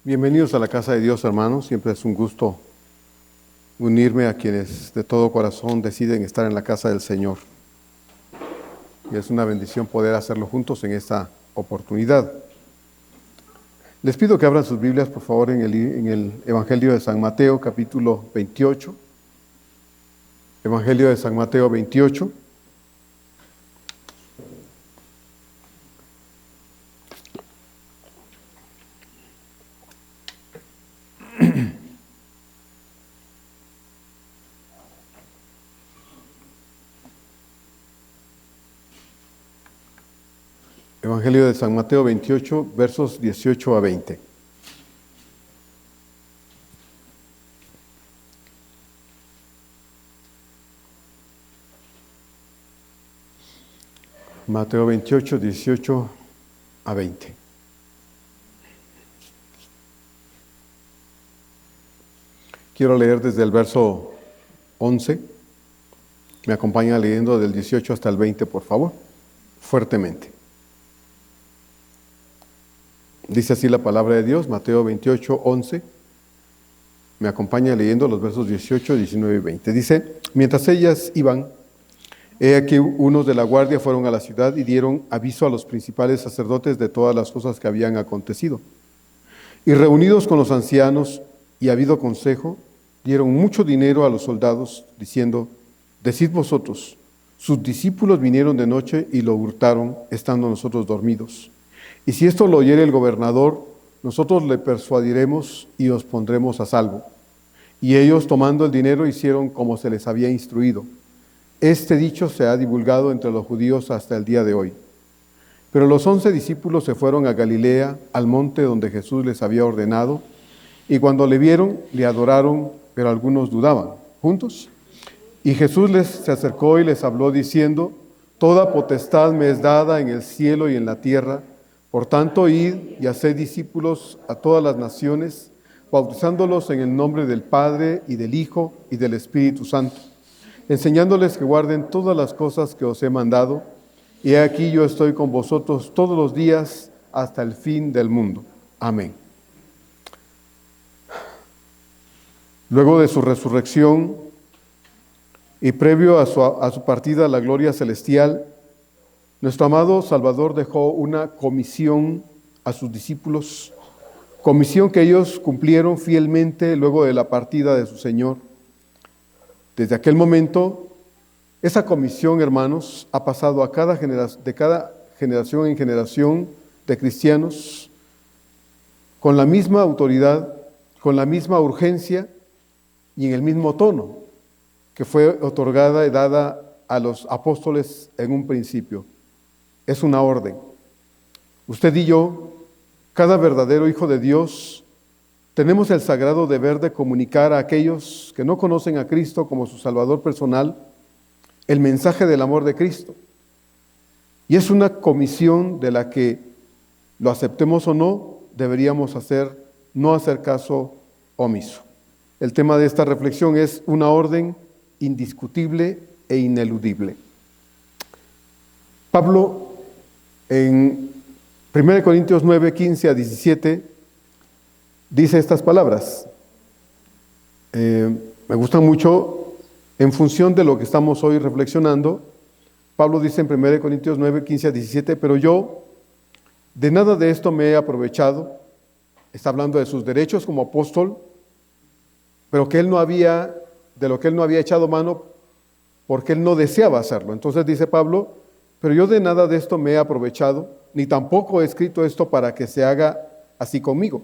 Bienvenidos a la casa de Dios, hermanos. Siempre es un gusto unirme a quienes de todo corazón deciden estar en la casa del Señor. Y es una bendición poder hacerlo juntos en esta oportunidad. Les pido que abran sus Biblias, por favor, en el Evangelio de San Mateo, capítulo 28. Evangelio de San Mateo 28. Evangelio de San Mateo 28, versos 18 a 20. Mateo 28, 18 a 20. Quiero leer desde el verso 11. Me acompaña leyendo del 18 hasta el 20, por favor, fuertemente. Dice así la palabra de Dios, Mateo 28, 11. Me acompaña leyendo los versos 18, 19 y 20. Dice: mientras ellas iban, he aquí unos de la guardia fueron a la ciudad y dieron aviso a los principales sacerdotes de todas las cosas que habían acontecido. Y reunidos con los ancianos y habido consejo, dieron mucho dinero a los soldados, diciendo: decid vosotros, sus discípulos vinieron de noche y lo hurtaron, estando nosotros dormidos. Y si esto lo oyere el gobernador, nosotros le persuadiremos y os pondremos a salvo. Y ellos, tomando el dinero, hicieron como se les había instruido. Este dicho se ha divulgado entre los judíos hasta el día de hoy. Pero los 11 discípulos se fueron a Galilea, al monte donde Jesús les había ordenado, y cuando le vieron, le adoraron, pero algunos dudaban. ¿Juntos? Y Jesús se acercó y les habló diciendo: toda potestad me es dada en el cielo y en la tierra. Por tanto, id y haced discípulos a todas las naciones, bautizándolos en el nombre del Padre y del Hijo y del Espíritu Santo, enseñándoles que guarden todas las cosas que os he mandado. Y he aquí yo estoy con vosotros todos los días hasta el fin del mundo. Amén. Luego de su resurrección y previo a su partida a la gloria celestial, nuestro amado Salvador dejó una comisión a sus discípulos, comisión que ellos cumplieron fielmente luego de la partida de su Señor. Desde aquel momento, esa comisión, hermanos, ha pasado a de cada generación en generación de cristianos con la misma autoridad, con la misma urgencia y en el mismo tono que fue otorgada y dada a los apóstoles en un principio. Es una orden. Usted y yo, cada verdadero hijo de Dios, tenemos el sagrado deber de comunicar a aquellos que no conocen a Cristo como su Salvador personal el mensaje del amor de Cristo. Y es una comisión de la que, lo aceptemos o no, deberíamos no hacer caso omiso. El tema de esta reflexión es una orden indiscutible e ineludible. Pablo, en 1 Corintios 9, 15 a 17, dice estas palabras. Me gustan mucho en función de lo que estamos hoy reflexionando. Pablo dice en 1 Corintios 9, 15 a 17, pero yo de nada de esto me he aprovechado. Está hablando de sus derechos como apóstol, pero de lo que él no había echado mano porque él no deseaba hacerlo. Entonces dice Pablo: pero yo de nada de esto me he aprovechado, ni tampoco he escrito esto para que se haga así conmigo,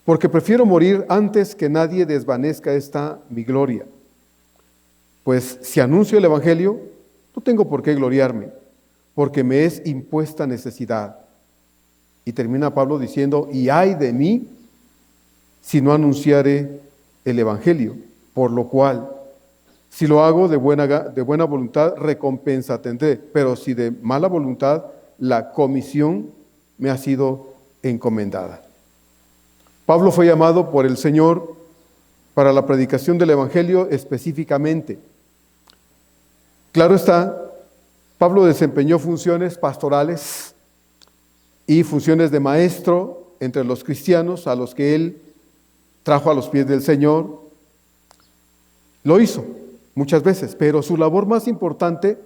porque prefiero morir antes que nadie desvanezca esta mi gloria. Pues si anuncio el Evangelio, no tengo por qué gloriarme, porque me es impuesta necesidad. Y termina Pablo diciendo: y ay de mí si no anunciare el Evangelio, por lo cual, si lo hago de buena voluntad, recompensa tendré, pero si de mala voluntad, la comisión me ha sido encomendada. Pablo fue llamado por el Señor para la predicación del Evangelio específicamente. Claro está, Pablo desempeñó funciones pastorales y funciones de maestro entre los cristianos a los que Él trajo a los pies del Señor. Lo hizo muchas veces, pero su labor más importante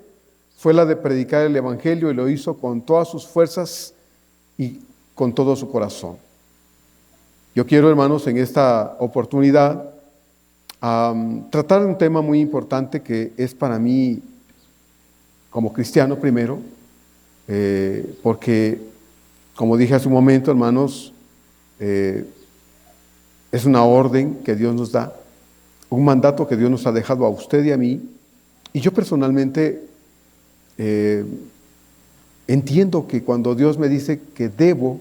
fue la de predicar el Evangelio, y lo hizo con todas sus fuerzas y con todo su corazón. Yo quiero, hermanos, en esta oportunidad tratar de un tema muy importante que es para mí, como cristiano primero, porque, como dije hace un momento, hermanos, es una orden que Dios nos da, un mandato que Dios nos ha dejado a usted y a mí, y yo personalmente entiendo que cuando Dios me dice que debo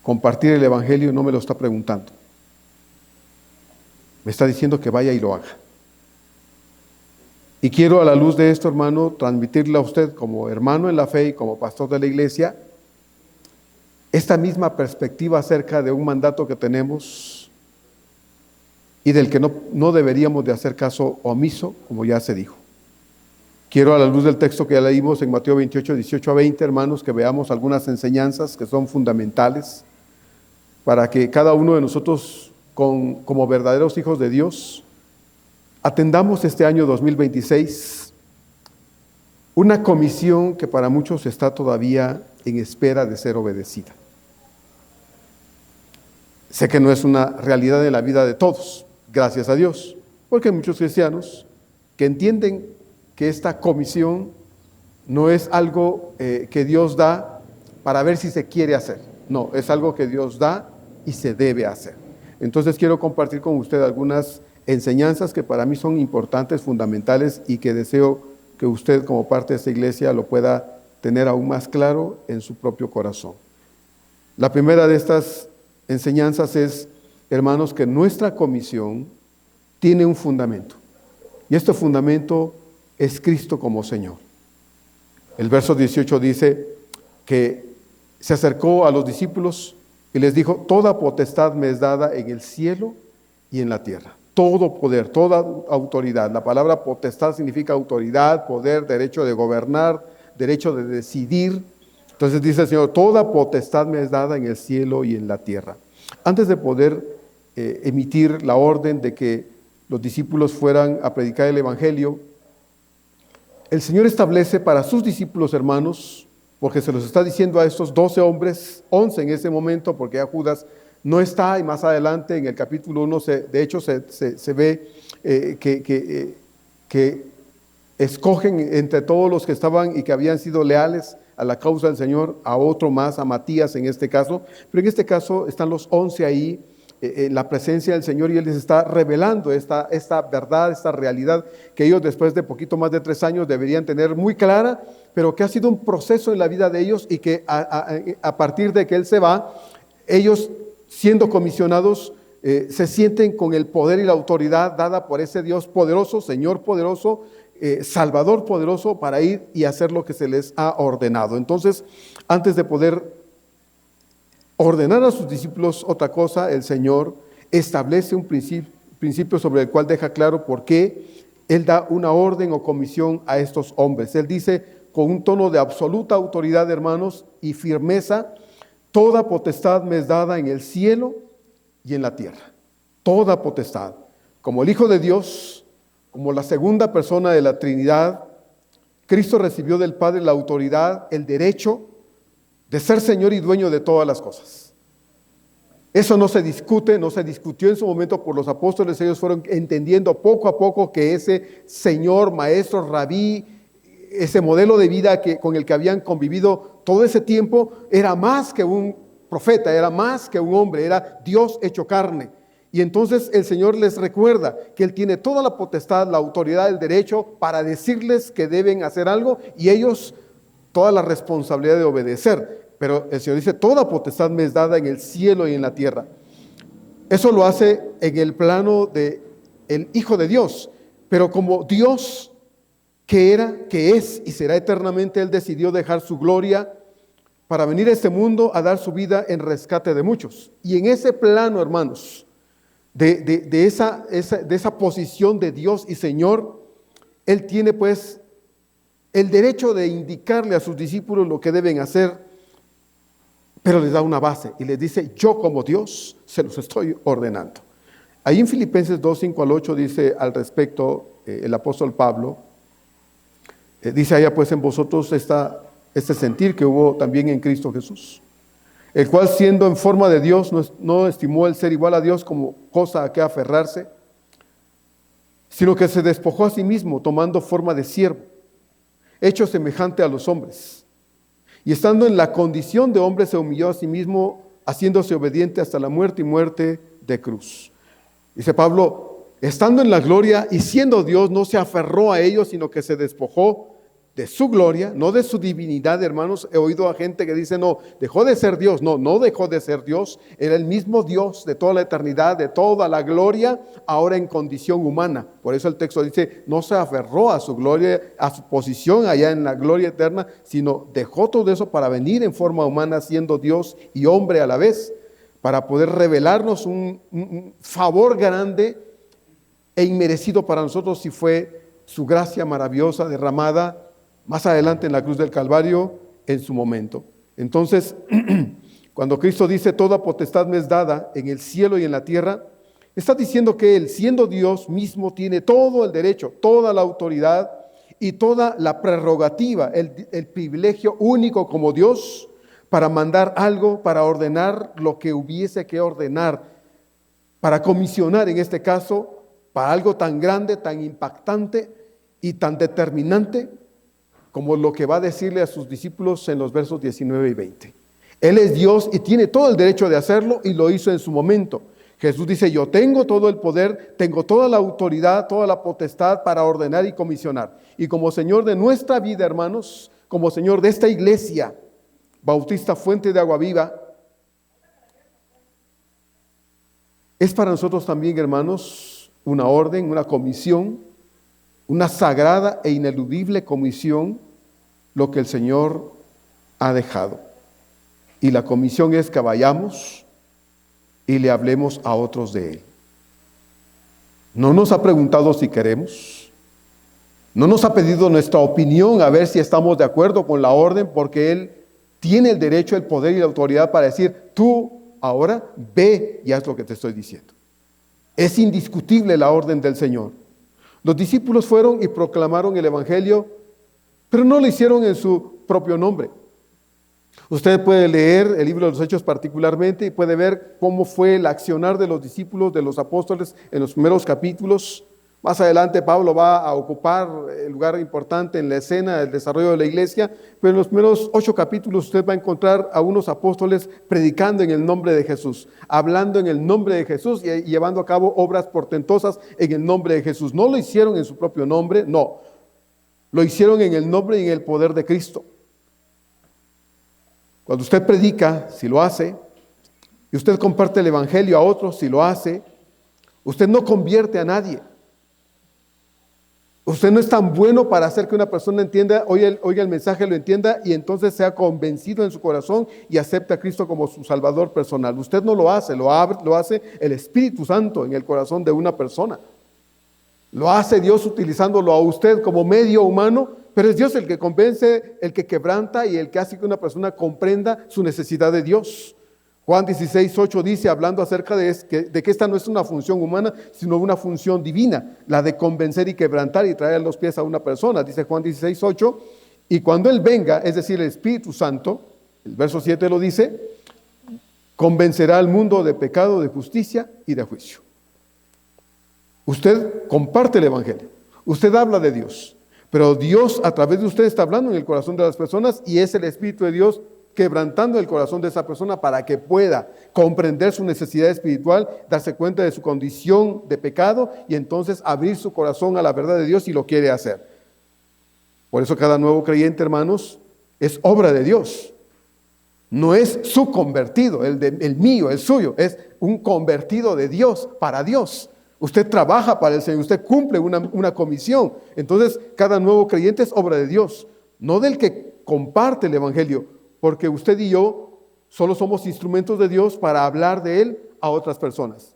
compartir el Evangelio, no me lo está preguntando. Me está diciendo que vaya y lo haga. Y quiero, a la luz de esto, hermano, transmitirle a usted como hermano en la fe y como pastor de la iglesia, esta misma perspectiva acerca de un mandato que tenemos y del que no deberíamos de hacer caso omiso, como ya se dijo. Quiero, a la luz del texto que ya leímos en Mateo 28, 18 a 20, hermanos, que veamos algunas enseñanzas que son fundamentales para que cada uno de nosotros, como verdaderos hijos de Dios, atendamos este año 2026 una comisión que para muchos está todavía en espera de ser obedecida. Sé que no es una realidad en la vida de todos, gracias a Dios, porque hay muchos cristianos que entienden que esta comisión no es algo que Dios da para ver si se quiere hacer. No, es algo que Dios da y se debe hacer. Entonces quiero compartir con usted algunas enseñanzas que para mí son importantes, fundamentales, y que deseo que usted, como parte de esta iglesia, lo pueda tener aún más claro en su propio corazón. La primera de estas enseñanzas es, hermanos, que nuestra comisión tiene un fundamento, y este fundamento es Cristo como Señor. El verso 18 dice que se acercó a los discípulos y les dijo: toda potestad me es dada en el cielo y en la tierra. Todo poder, toda autoridad. La palabra potestad significa autoridad, poder, derecho de gobernar, derecho de decidir. Entonces dice el Señor: toda potestad me es dada en el cielo y en la tierra. Antes de poder emitir la orden de que los discípulos fueran a predicar el Evangelio, el Señor establece para sus discípulos, hermanos, porque se los está diciendo a estos 12 hombres, 11 en ese momento, porque ya Judas no está, y más adelante en el capítulo 1 de hecho se ve que escogen entre todos los que estaban y que habían sido leales a la causa del Señor, a otro más, a Matías en este caso, pero en este caso están los 11 ahí, en la presencia del Señor, y Él les está revelando esta verdad, esta realidad que ellos, después de poquito más de 3 años, deberían tener muy clara, pero que ha sido un proceso en la vida de ellos, y que a partir de que Él se va, ellos, siendo comisionados, se sienten con el poder y la autoridad dada por ese Dios poderoso, Señor poderoso, Salvador poderoso, para ir y hacer lo que se les ha ordenado. Entonces, antes de poder ordenar a sus discípulos otra cosa, el Señor establece un principio sobre el cual deja claro por qué Él da una orden o comisión a estos hombres. Él dice con un tono de absoluta autoridad, hermanos, y firmeza: toda potestad me es dada en el cielo y en la tierra. Toda potestad. Como el Hijo de Dios, como la segunda persona de la Trinidad, Cristo recibió del Padre la autoridad, el derecho de ser Señor y dueño de todas las cosas. Eso no se discute, no se discutió en su momento por los apóstoles. Ellos fueron entendiendo poco a poco que ese Señor, Maestro, Rabí, ese modelo de vida con el que habían convivido todo ese tiempo, era más que un profeta, era más que un hombre, era Dios hecho carne. Y entonces el Señor les recuerda que Él tiene toda la potestad, la autoridad, el derecho para decirles que deben hacer algo, y ellos toda la responsabilidad de obedecer. Pero el Señor dice: toda potestad me es dada en el cielo y en la tierra. Eso lo hace en el plano de el Hijo de Dios, pero como Dios que era, que es y será eternamente, Él decidió dejar su gloria para venir a este mundo a dar su vida en rescate de muchos. Y en ese plano, hermanos, de esa posición de Dios y Señor, Él tiene pues el derecho de indicarle a sus discípulos lo que deben hacer, pero les da una base y les dice: yo como Dios se los estoy ordenando. Ahí en Filipenses 2, 5 al 8 dice al respecto el apóstol Pablo, dice: haya pues en vosotros este sentir que hubo también en Cristo Jesús, el cual siendo en forma de Dios no estimó el ser igual a Dios como cosa a que aferrarse, sino que se despojó a sí mismo, tomando forma de siervo, hecho semejante a los hombres. Y estando en la condición de hombre, se humilló a sí mismo, haciéndose obediente hasta la muerte y muerte de cruz. Dice Pablo: estando en la gloria y siendo Dios, no se aferró a ellos, sino que se despojó de su gloria, no de su divinidad, hermanos. He oído a gente que dice: no, dejó de ser Dios. No dejó de ser Dios. Era el mismo Dios de toda la eternidad, de toda la gloria, ahora en condición humana. Por eso el texto dice: no se aferró a su gloria, a su posición allá en la gloria eterna, sino dejó todo eso para venir en forma humana, siendo Dios y hombre a la vez, para poder revelarnos un favor grande e inmerecido para nosotros, si fue su gracia maravillosa derramada más adelante en la cruz del Calvario en su momento. Entonces, cuando Cristo dice: toda potestad me es dada en el cielo y en la tierra, está diciendo que Él, siendo Dios mismo, tiene todo el derecho, toda la autoridad y toda la prerrogativa, el privilegio único como Dios para mandar algo, para ordenar lo que hubiese que ordenar, para comisionar en este caso, para algo tan grande, tan impactante y tan determinante como lo que va a decirle a sus discípulos en los versos 19 y 20. Él es Dios y tiene todo el derecho de hacerlo, y lo hizo en su momento. Jesús dice: yo tengo todo el poder, tengo toda la autoridad, toda la potestad para ordenar y comisionar. Y como Señor de nuestra vida, hermanos, como Señor de esta iglesia Bautista Fuente de Agua Viva, es para nosotros también, hermanos, una orden, una comisión, una sagrada e ineludible comisión, lo que el Señor ha dejado. Y la comisión es que vayamos y le hablemos a otros de Él. No nos ha preguntado si queremos, no nos ha pedido nuestra opinión a ver si estamos de acuerdo con la orden, porque Él tiene el derecho, el poder y la autoridad para decir: tú ahora ve y haz lo que te estoy diciendo. Es indiscutible la orden del Señor. Los discípulos fueron y proclamaron el Evangelio, pero no lo hicieron en su propio nombre. Usted puede leer el libro de los Hechos particularmente y puede ver cómo fue el accionar de los discípulos, de los apóstoles en los primeros capítulos. Más adelante Pablo va a ocupar el lugar importante en la escena del desarrollo de la iglesia, pero en los primeros 8 capítulos usted va a encontrar a unos apóstoles predicando en el nombre de Jesús, hablando en el nombre de Jesús y llevando a cabo obras portentosas en el nombre de Jesús. No lo hicieron en su propio nombre, no. Lo hicieron en el nombre y en el poder de Cristo. Cuando usted predica, si lo hace, y usted comparte el Evangelio a otros, si lo hace, usted no convierte a nadie. Usted no es tan bueno para hacer que una persona entienda, oiga el mensaje, lo entienda y entonces sea convencido en su corazón y acepte a Cristo como su Salvador personal. Usted no lo hace, lo hace el Espíritu Santo en el corazón de una persona. Lo hace Dios utilizándolo a usted como medio humano, pero es Dios el que convence, el que quebranta y el que hace que una persona comprenda su necesidad de Dios. Juan 16:8 dice, hablando acerca de que esta no es una función humana, sino una función divina, la de convencer y quebrantar y traer a los pies a una persona. Dice Juan 16:8, y cuando Él venga, es decir, el Espíritu Santo, el verso 7 lo dice, convencerá al mundo de pecado, de justicia y de juicio. Usted comparte el Evangelio, usted habla de Dios, pero Dios a través de usted está hablando en el corazón de las personas y es el Espíritu de Dios quebrantando el corazón de esa persona para que pueda comprender su necesidad espiritual, darse cuenta de su condición de pecado y entonces abrir su corazón a la verdad de Dios si lo quiere hacer. Por eso cada nuevo creyente, hermanos, es obra de Dios. No es su convertido, el mío, el suyo, es un convertido de Dios, para Dios. Usted trabaja para el Señor, usted cumple una comisión. Entonces, cada nuevo creyente es obra de Dios, no del que comparte el Evangelio, porque usted y yo solo somos instrumentos de Dios para hablar de Él a otras personas.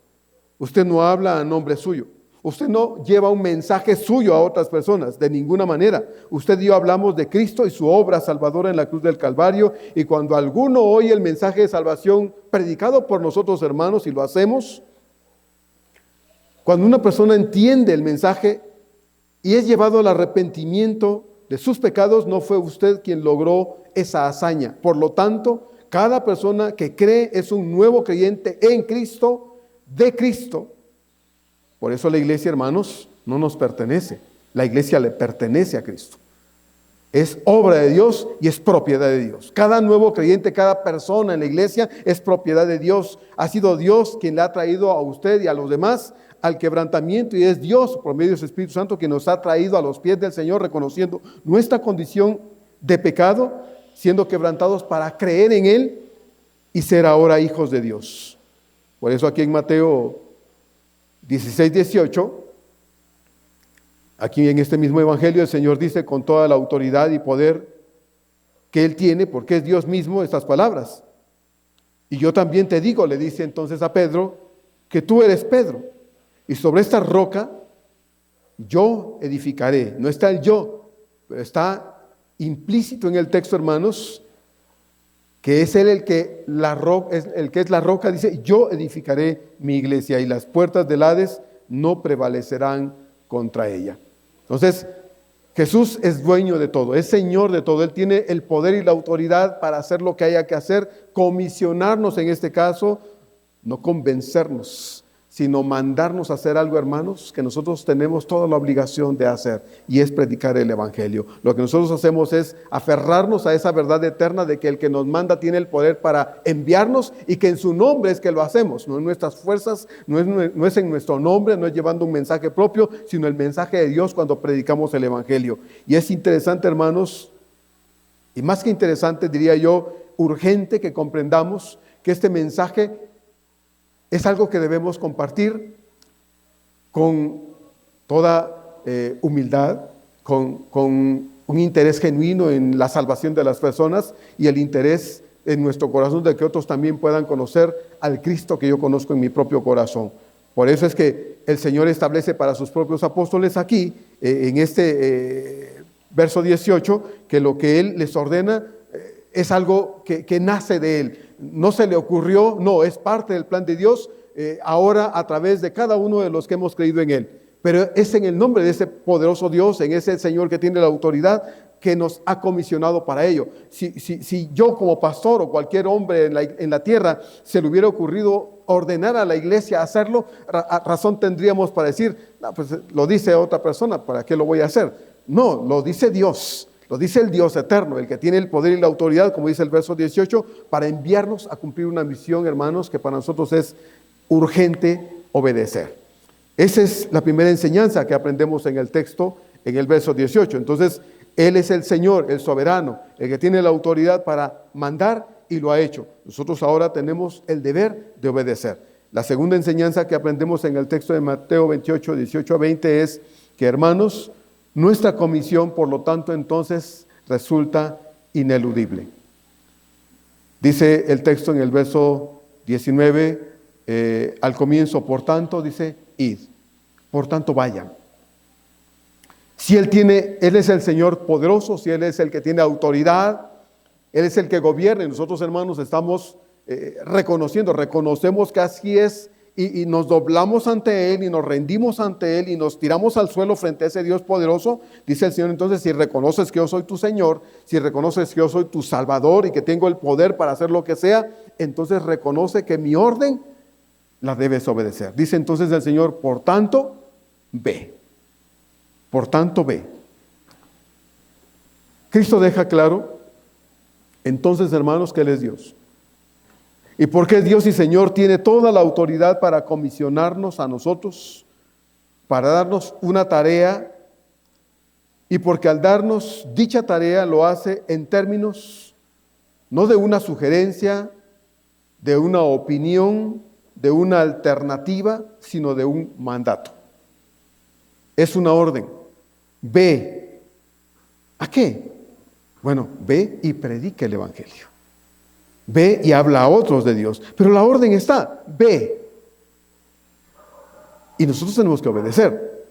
Usted no habla a nombre suyo, Usted no lleva un mensaje suyo a otras personas, de ninguna manera. Usted y yo hablamos de Cristo y su obra salvadora en la cruz del Calvario, y cuando alguno oye el mensaje de salvación predicado por nosotros, hermanos, y lo hacemos, cuando una persona entiende el mensaje y es llevado al arrepentimiento de sus pecados, no fue usted quien logró esa hazaña. Por lo tanto, cada persona que cree es un nuevo creyente en Cristo, de Cristo. Por eso la iglesia, hermanos, no nos pertenece. La iglesia le pertenece a Cristo. Es obra de Dios y es propiedad de Dios. Cada nuevo creyente, cada persona en la iglesia es propiedad de Dios. Ha sido Dios quien le ha traído a usted y a los demás al quebrantamiento, y es Dios, por medio de su Espíritu Santo, quien nos ha traído a los pies del Señor, reconociendo nuestra condición de pecado, siendo quebrantados para creer en Él y ser ahora hijos de Dios. Por eso aquí en Mateo 16, 18, aquí en este mismo evangelio, el Señor dice con toda la autoridad y poder que Él tiene, porque es Dios mismo, estas palabras. Y yo también te digo, le dice entonces a Pedro, que tú eres Pedro, y sobre esta roca yo edificaré. No está el yo, pero está implícito en el texto, hermanos, que es Él el que es la roca, dice, yo edificaré mi iglesia y las puertas del Hades no prevalecerán contra ella. Entonces, Jesús es dueño de todo, es Señor de todo. Él tiene el poder y la autoridad para hacer lo que haya que hacer, comisionarnos en este caso, no convencernos, sino mandarnos a hacer algo, hermanos, que nosotros tenemos toda la obligación de hacer, y es predicar el evangelio. Lo que nosotros hacemos es aferrarnos a esa verdad eterna de que el que nos manda tiene el poder para enviarnos, y que en su nombre es que lo hacemos, no en nuestras fuerzas, no es en nuestro nombre, no es llevando un mensaje propio, sino el mensaje de Dios cuando predicamos el evangelio. Y es interesante, hermanos, y más que interesante, diría yo, urgente que comprendamos que este mensaje es algo que debemos compartir con toda humildad, con un interés genuino en la salvación de las personas y el interés en nuestro corazón de que otros también puedan conocer al Cristo que yo conozco en mi propio corazón. Por eso es que el Señor establece para sus propios apóstoles aquí, en este verso 18, que lo que Él les ordena es algo que nace de Él. No se le ocurrió, no, es parte del plan de Dios, ahora a través de cada uno de los que hemos creído en Él. Pero es en el nombre de ese poderoso Dios, en ese Señor que tiene la autoridad, que nos ha comisionado para ello. Si yo como pastor o cualquier hombre en la tierra se le hubiera ocurrido ordenar a la iglesia hacerlo, razón tendríamos para decir, no, pues lo dice otra persona, ¿para qué lo voy a hacer? No, lo dice Dios. Lo dice el Dios eterno, el que tiene el poder y la autoridad, como dice el verso 18, para enviarnos a cumplir una misión, hermanos, que para nosotros es urgente obedecer. Esa es la primera enseñanza que aprendemos en el texto, en el verso 18. Entonces, Él es el Señor, el soberano, el que tiene la autoridad para mandar y lo ha hecho. Nosotros ahora tenemos el deber de obedecer. La segunda enseñanza que aprendemos en el texto de Mateo 28, 18 a 20 es que, hermanos, nuestra comisión, por lo tanto, entonces resulta ineludible. Dice el texto en el verso 19, al comienzo, por tanto, dice, id, por tanto vayan. Si Él es el Señor poderoso, si Él es el que tiene autoridad, Él es el que gobierna, y nosotros, hermanos, estamos reconocemos que así es, y nos doblamos ante Él y nos rendimos ante Él y nos tiramos al suelo frente a ese Dios poderoso. Dice el Señor entonces, si reconoces que yo soy tu Señor, si reconoces que yo soy tu Salvador y que tengo el poder para hacer lo que sea, entonces reconoce que mi orden la debes obedecer. Dice entonces el Señor, por tanto, ve. Por tanto, ve. Cristo deja claro, entonces, hermanos, que Él es Dios. Y porque Dios y Señor tiene toda la autoridad para comisionarnos a nosotros, para darnos una tarea, y porque al darnos dicha tarea lo hace en términos no de una sugerencia, de una opinión, de una alternativa, sino de un mandato. Es una orden. Ve. ¿A qué? Bueno, ve y predica el evangelio. Ve y habla a otros de Dios. Pero la orden está, ve. y nosotros tenemos que obedecer.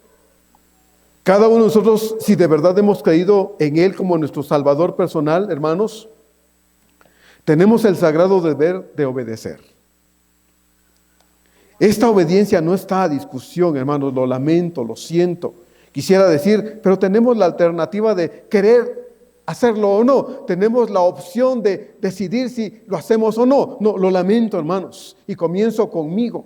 Cada uno de nosotros, si de verdad hemos creído en Él como nuestro Salvador personal, hermanos, tenemos el sagrado deber de obedecer. Esta obediencia no está a discusión, hermanos, lo lamento, lo siento. Quisiera decir, pero tenemos la alternativa de querer hacerlo o no. Tenemos la opción de decidir si lo hacemos o no. No, lo lamento, hermanos, y comienzo conmigo.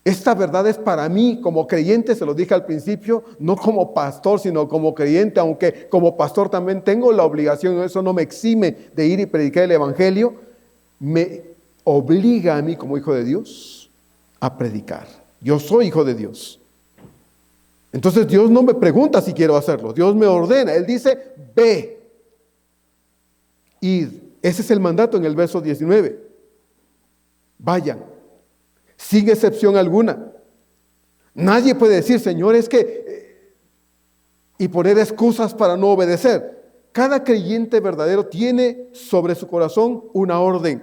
Esta verdad es para mí como creyente, se lo dije al principio, no como pastor, sino como creyente, aunque como pastor también tengo la obligación, eso no me exime de ir y predicar el evangelio, me obliga a mí como hijo de Dios a predicar. Yo soy hijo de Dios. Entonces Dios no me pregunta si quiero hacerlo, Dios me ordena, Él dice, ve, id. Ese es el mandato en el verso 19. Vayan, sin excepción alguna. Nadie puede decir, Señor, es que, y poner excusas para no obedecer. Cada creyente verdadero tiene sobre su corazón una orden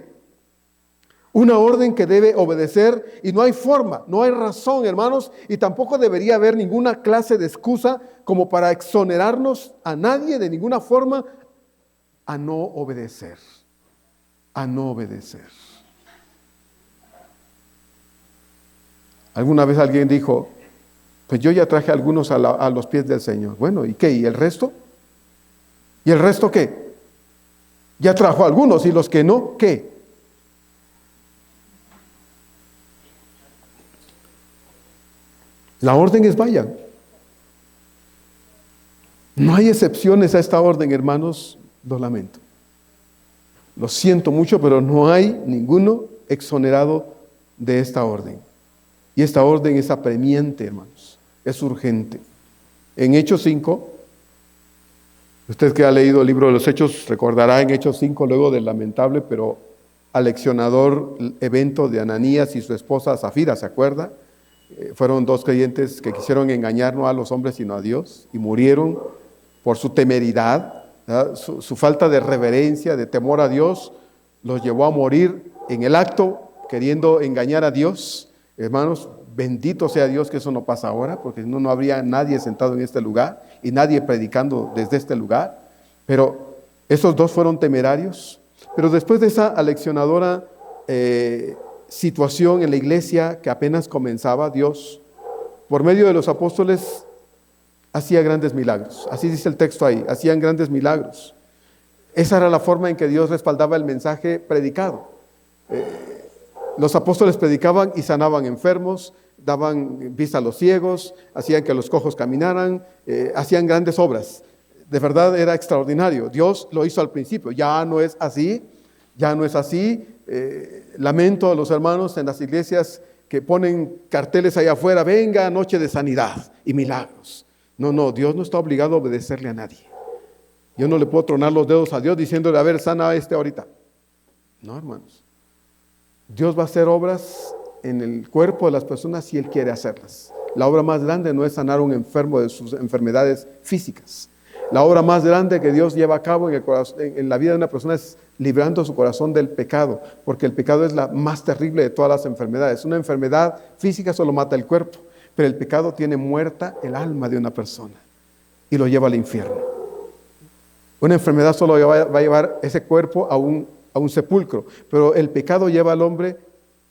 que debe obedecer, y no hay forma, no hay razón, hermanos, y tampoco debería haber ninguna clase de excusa como para exonerarnos a nadie de ninguna forma a no obedecer, Alguna vez alguien dijo, pues yo ya traje a algunos a los pies del Señor. Bueno, ¿y qué? ¿Y el resto? ¿Y el resto qué? Ya trajo a algunos, y los que no, ¿qué? La orden es vayan. No hay excepciones a esta orden, hermanos, lo lamento. Lo siento mucho, pero no hay ninguno exonerado de esta orden. Y esta orden es apremiante, hermanos, es urgente. En Hechos 5, usted que ha leído el libro de los Hechos recordará en Hechos 5, luego del lamentable pero aleccionador evento de Ananías y su esposa Zafira, ¿se acuerda? Fueron dos creyentes que quisieron engañar no a los hombres sino a Dios y murieron por su temeridad, su falta de reverencia, de temor a Dios, los llevó a morir en el acto queriendo engañar a Dios. Hermanos, bendito sea Dios que eso no pasa ahora, porque no habría nadie sentado en este lugar y nadie predicando desde este lugar. Pero esos dos fueron temerarios. Pero después de esa aleccionadora situación en la iglesia que apenas comenzaba, Dios, por medio de los apóstoles, hacía grandes milagros. Así dice el texto ahí, hacían grandes milagros. Esa era la forma en que Dios respaldaba el mensaje predicado. Los apóstoles predicaban y sanaban enfermos, daban vista a los ciegos, hacían que los cojos caminaran, hacían grandes obras. De verdad era extraordinario. Dios lo hizo al principio, ya no es así. Lamento a los hermanos en las iglesias que ponen carteles allá afuera, venga, noche de sanidad y milagros. No, Dios no está obligado a obedecerle a nadie. Yo no le puedo tronar los dedos a Dios diciéndole, a ver, sana a este ahorita. No, hermanos. Dios va a hacer obras en el cuerpo de las personas si Él quiere hacerlas. La obra más grande no es sanar a un enfermo de sus enfermedades físicas. La obra más grande que Dios lleva a cabo en la vida de una persona es librando su corazón del pecado, porque el pecado es la más terrible de todas las enfermedades. Una enfermedad física solo mata el cuerpo, pero el pecado tiene muerta el alma de una persona y lo lleva al infierno. Una enfermedad solo va a llevar ese cuerpo a un sepulcro, pero el pecado lleva al hombre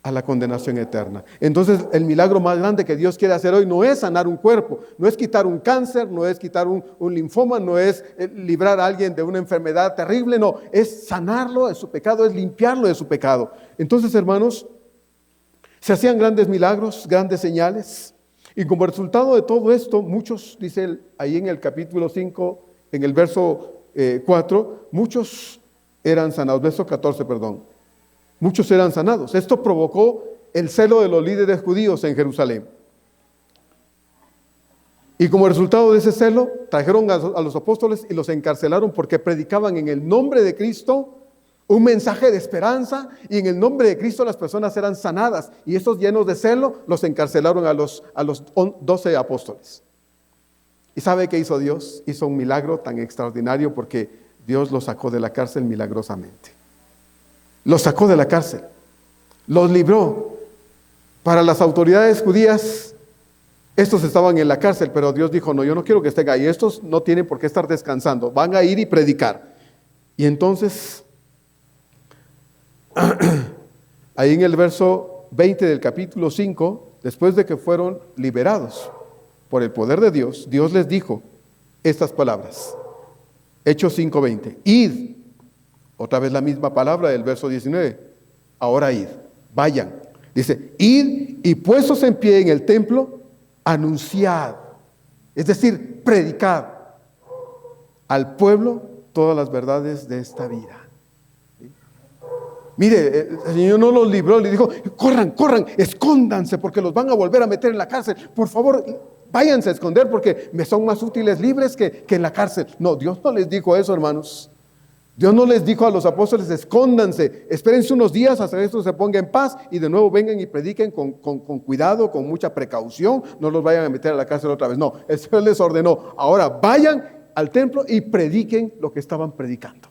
a la condenación eterna. Entonces, el milagro más grande que Dios quiere hacer hoy no es sanar un cuerpo, no es quitar un cáncer, no es quitar un linfoma, no es librar a alguien de una enfermedad terrible, no, es sanarlo de su pecado, es limpiarlo de su pecado. Entonces, hermanos, se hacían grandes milagros, grandes señales, y como resultado de todo esto, muchos, dice él, ahí en el capítulo 5, en el verso 4, muchos eran sanados, verso 14, perdón. Muchos eran sanados. Esto provocó el celo de los líderes judíos en Jerusalén. Y como resultado de ese celo, trajeron a los apóstoles y los encarcelaron porque predicaban en el nombre de Cristo un mensaje de esperanza, y en el nombre de Cristo las personas eran sanadas. Y estos llenos de celo los encarcelaron a los 12 apóstoles. ¿Y sabe qué hizo Dios? Hizo un milagro tan extraordinario porque Dios los sacó de la cárcel milagrosamente. Los sacó de la cárcel, los libró. Para las autoridades judías, estos estaban en la cárcel, pero Dios dijo, no, yo no quiero que estén ahí, estos no tienen por qué estar descansando, van a ir y predicar. Y entonces, ahí en el verso 20 del capítulo 5, después de que fueron liberados por el poder de Dios, Dios les dijo estas palabras. Hechos 5:20, id, otra vez la misma palabra del verso 19, ahora id, vayan. Dice, id y puestos en pie en el templo, anunciad, es decir, predicad al pueblo todas las verdades de esta vida. Mire, el Señor no los libró, le dijo, corran, corran, escóndanse porque los van a volver a meter en la cárcel. Por favor, váyanse a esconder porque me son más útiles libres que en la cárcel. No, Dios no les dijo eso, hermanos. Dios no les dijo a los apóstoles, escóndanse, espérense unos días hasta que esto se ponga en paz y de nuevo vengan y prediquen con cuidado, con mucha precaución, no los vayan a meter a la cárcel otra vez. No, el Señor les ordenó, ahora vayan al templo y prediquen lo que estaban predicando.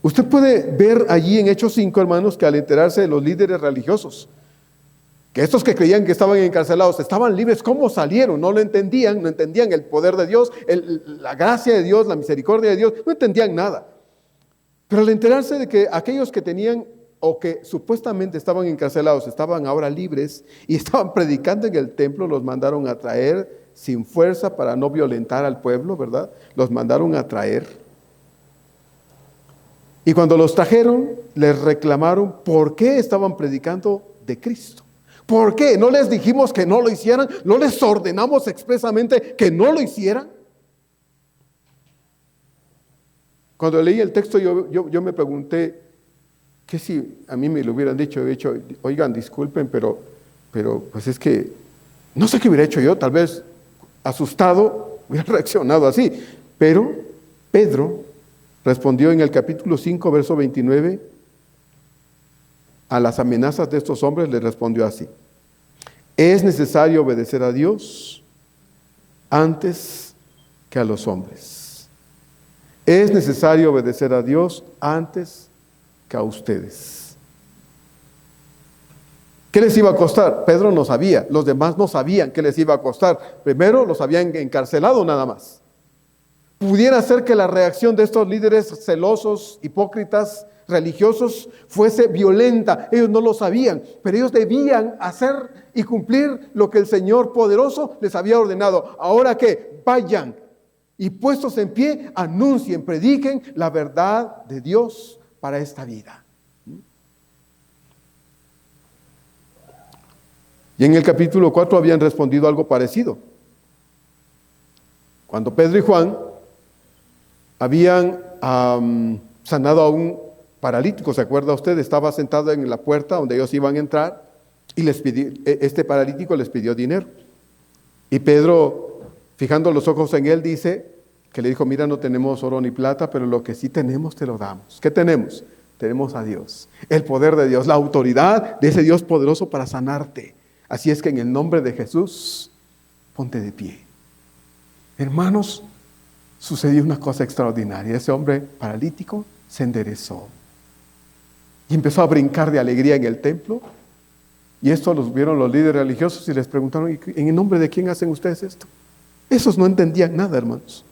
Usted puede ver allí en Hechos 5, hermanos, que al enterarse de los líderes religiosos, que estos que creían que estaban encarcelados estaban libres, ¿cómo salieron? No lo entendían, no entendían el poder de Dios, la gracia de Dios, la misericordia de Dios, no entendían nada. Pero al enterarse de que aquellos que tenían o que supuestamente estaban encarcelados estaban ahora libres y estaban predicando en el templo, los mandaron a traer sin fuerza para no violentar al pueblo, ¿verdad? Los mandaron a traer. Y cuando los trajeron, les reclamaron por qué estaban predicando de Cristo. ¿Por qué? ¿No les dijimos que no lo hicieran? ¿No les ordenamos expresamente que no lo hicieran? Cuando leí el texto yo me pregunté, ¿qué si a mí me lo hubieran dicho? He dicho, oigan, disculpen, pero pues es que no sé qué hubiera hecho yo, tal vez asustado hubiera reaccionado así. Pero Pedro respondió en el capítulo 5, verso 29, a las amenazas de estos hombres, le respondió así: es necesario obedecer a Dios antes que a los hombres. Es necesario obedecer a Dios antes que a ustedes. ¿Qué les iba a costar? Pedro no sabía, los demás no sabían qué les iba a costar. Primero los habían encarcelado nada más. Pudiera ser que la reacción de estos líderes celosos, hipócritas, religiosos fuese violenta. Ellos no lo sabían, pero ellos debían hacer y cumplir lo que el Señor poderoso les había ordenado. Ahora que vayan y puestos en pie, anuncien, prediquen la verdad de Dios para esta vida. Y en el capítulo 4 habían respondido algo parecido. Cuando Pedro y Juan habían sanado a un paralítico, ¿se acuerda usted? Estaba sentado en la puerta donde ellos iban a entrar y este paralítico les pidió dinero. Y Pedro, fijando los ojos en él, dice que le dijo, mira, no tenemos oro ni plata, pero lo que sí tenemos te lo damos. ¿Qué tenemos? Tenemos a Dios, el poder de Dios, la autoridad de ese Dios poderoso para sanarte. Así es que en el nombre de Jesús, ponte de pie. Hermanos, sucedió una cosa extraordinaria. Ese hombre paralítico se enderezó y empezó a brincar de alegría en el templo. Y esto los vieron los líderes religiosos y les preguntaron, ¿en el nombre de quién hacen ustedes esto? Esos no entendían nada, hermanos.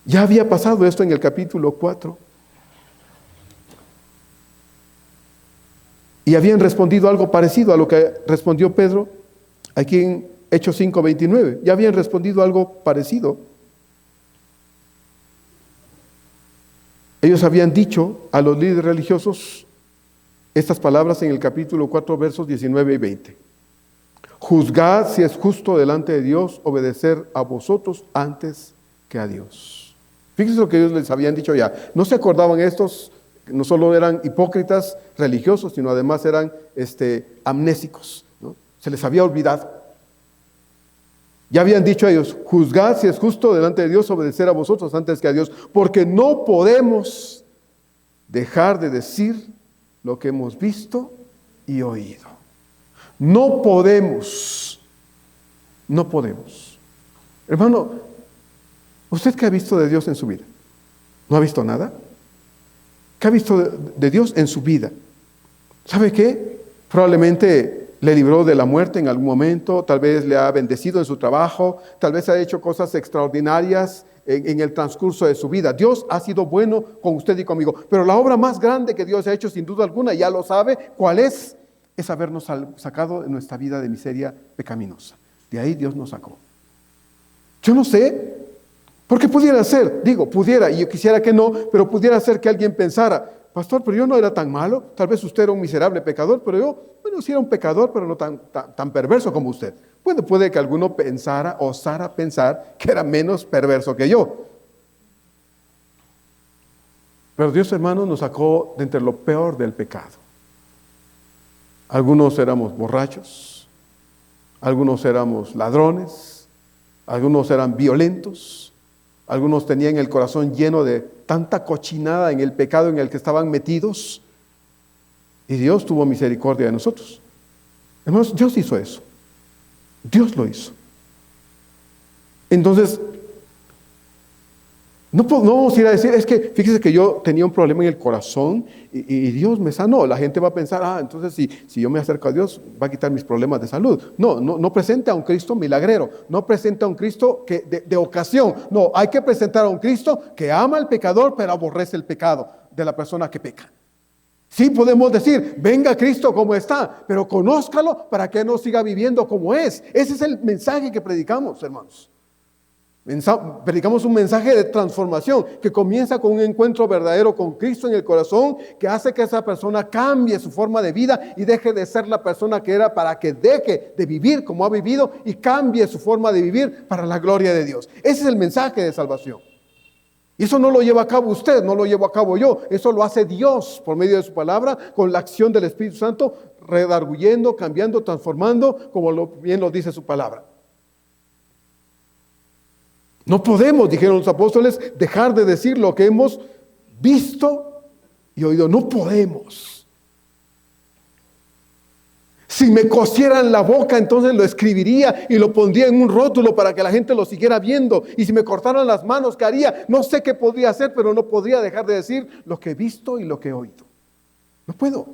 Ya había pasado esto en el capítulo 4. Y habían respondido algo parecido a lo que respondió Pedro aquí en Hechos 5:29. Ya habían respondido algo parecido. Ellos habían dicho a los líderes religiosos estas palabras en el capítulo 4, versos 19 y 20. Juzgad si es justo delante de Dios obedecer a vosotros antes que a Dios. Fíjense lo que ellos les habían dicho ya. No se acordaban estos, no solo eran hipócritas religiosos, sino además eran amnésicos, ¿no? Se les había olvidado. Ya habían dicho a ellos, juzgad si es justo delante de Dios obedecer a vosotros antes que a Dios, porque no podemos dejar de decir lo que hemos visto y oído. No podemos. Hermano, ¿usted qué ha visto de Dios en su vida? ¿No ha visto nada? ¿Qué ha visto de Dios en su vida? ¿Sabe qué? Probablemente le libró de la muerte en algún momento, tal vez le ha bendecido en su trabajo, tal vez ha hecho cosas extraordinarias en el transcurso de su vida. Dios ha sido bueno con usted y conmigo, pero la obra más grande que Dios ha hecho, sin duda alguna, ya lo sabe, ¿cuál es? Es habernos sacado de nuestra vida de miseria pecaminosa. De ahí Dios nos sacó. Yo no sé, porque pudiera ser, pudiera, y yo quisiera que no, pero pudiera ser que alguien pensara, pastor, pero yo no era tan malo, tal vez usted era un miserable pecador, pero yo, sí era un pecador, pero no tan perverso como usted. Puede que alguno osara pensar que era menos perverso que yo. Pero Dios, hermanos, nos sacó de entre lo peor del pecado. Algunos éramos borrachos, algunos éramos ladrones, algunos eran violentos, algunos tenían el corazón lleno de tanta cochinada en el pecado en el que estaban metidos, y Dios tuvo misericordia de nosotros. Hermanos, Dios hizo eso. Dios lo hizo. Entonces, no vamos a ir a decir, es que fíjese que yo tenía un problema en el corazón y Dios me sanó. La gente va a pensar, entonces si yo me acerco a Dios, va a quitar mis problemas de salud. No presente a un Cristo milagrero, no presente a un Cristo de ocasión. No, hay que presentar a un Cristo que ama al pecador, pero aborrece el pecado de la persona que peca. Sí podemos decir, venga Cristo como está, pero conózcalo para que no siga viviendo como es. Ese es el mensaje que predicamos, hermanos. Predicamos un mensaje de transformación que comienza con un encuentro verdadero con Cristo en el corazón, que hace que esa persona cambie su forma de vida y deje de ser la persona que era, para que deje de vivir como ha vivido y cambie su forma de vivir para la gloria de Dios. Ese es el mensaje de salvación. Y eso no lo lleva a cabo usted, no lo llevo a cabo yo. Eso lo hace Dios por medio de su palabra, con la acción del Espíritu Santo, redarguyendo, cambiando, transformando, como bien lo dice su palabra. No podemos, dijeron los apóstoles, dejar de decir lo que hemos visto y oído. No podemos. Si me cosieran la boca, entonces lo escribiría y lo pondría en un rótulo para que la gente lo siguiera viendo. Y si me cortaran las manos, ¿qué haría? No sé qué podría hacer, pero no podría dejar de decir lo que he visto y lo que he oído. No puedo.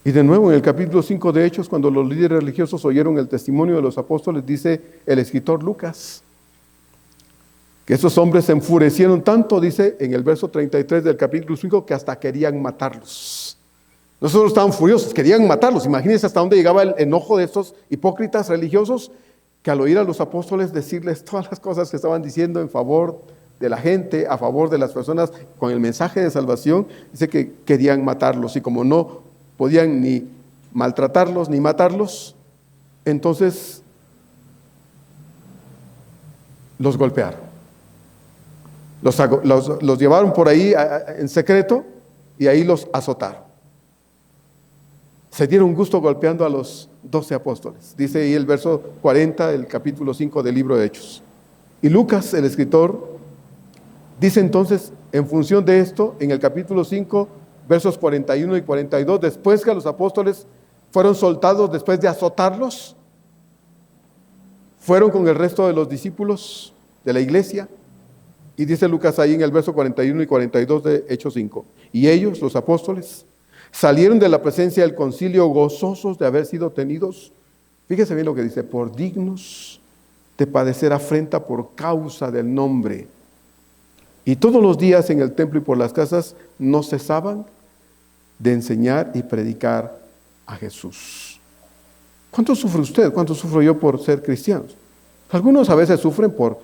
Y de nuevo en el capítulo 5 de Hechos, cuando los líderes religiosos oyeron el testimonio de los apóstoles, dice el escritor Lucas, que esos hombres se enfurecieron tanto, dice en el verso 33 del capítulo 5, que hasta querían matarlos. Nosotros estaban furiosos, querían matarlos. Imagínense hasta dónde llegaba el enojo de estos hipócritas religiosos, que al oír a los apóstoles decirles todas las cosas que estaban diciendo en favor de la gente, a favor de las personas con el mensaje de salvación, dice que querían matarlos, y como no podían ni maltratarlos ni matarlos, entonces los golpearon. Los llevaron por ahí en secreto y ahí los azotaron. Se dieron gusto golpeando a los 12 apóstoles. Dice ahí el verso 40 del capítulo 5 del libro de Hechos. Y Lucas, el escritor, dice entonces, en función de esto, en el capítulo 5, versos 41 y 42, después que los apóstoles fueron soltados, después de azotarlos, fueron con el resto de los discípulos de la iglesia, y dice Lucas ahí en el verso 41 y 42 de Hechos 5, y ellos, los apóstoles, salieron de la presencia del concilio gozosos de haber sido tenidos, fíjese bien lo que dice, por dignos de padecer afrenta por causa del nombre. Y todos los días en el templo y por las casas no cesaban de enseñar y predicar a Jesús. ¿Cuánto sufre usted? ¿Cuánto sufro yo por ser cristianos? Algunos a veces sufren por,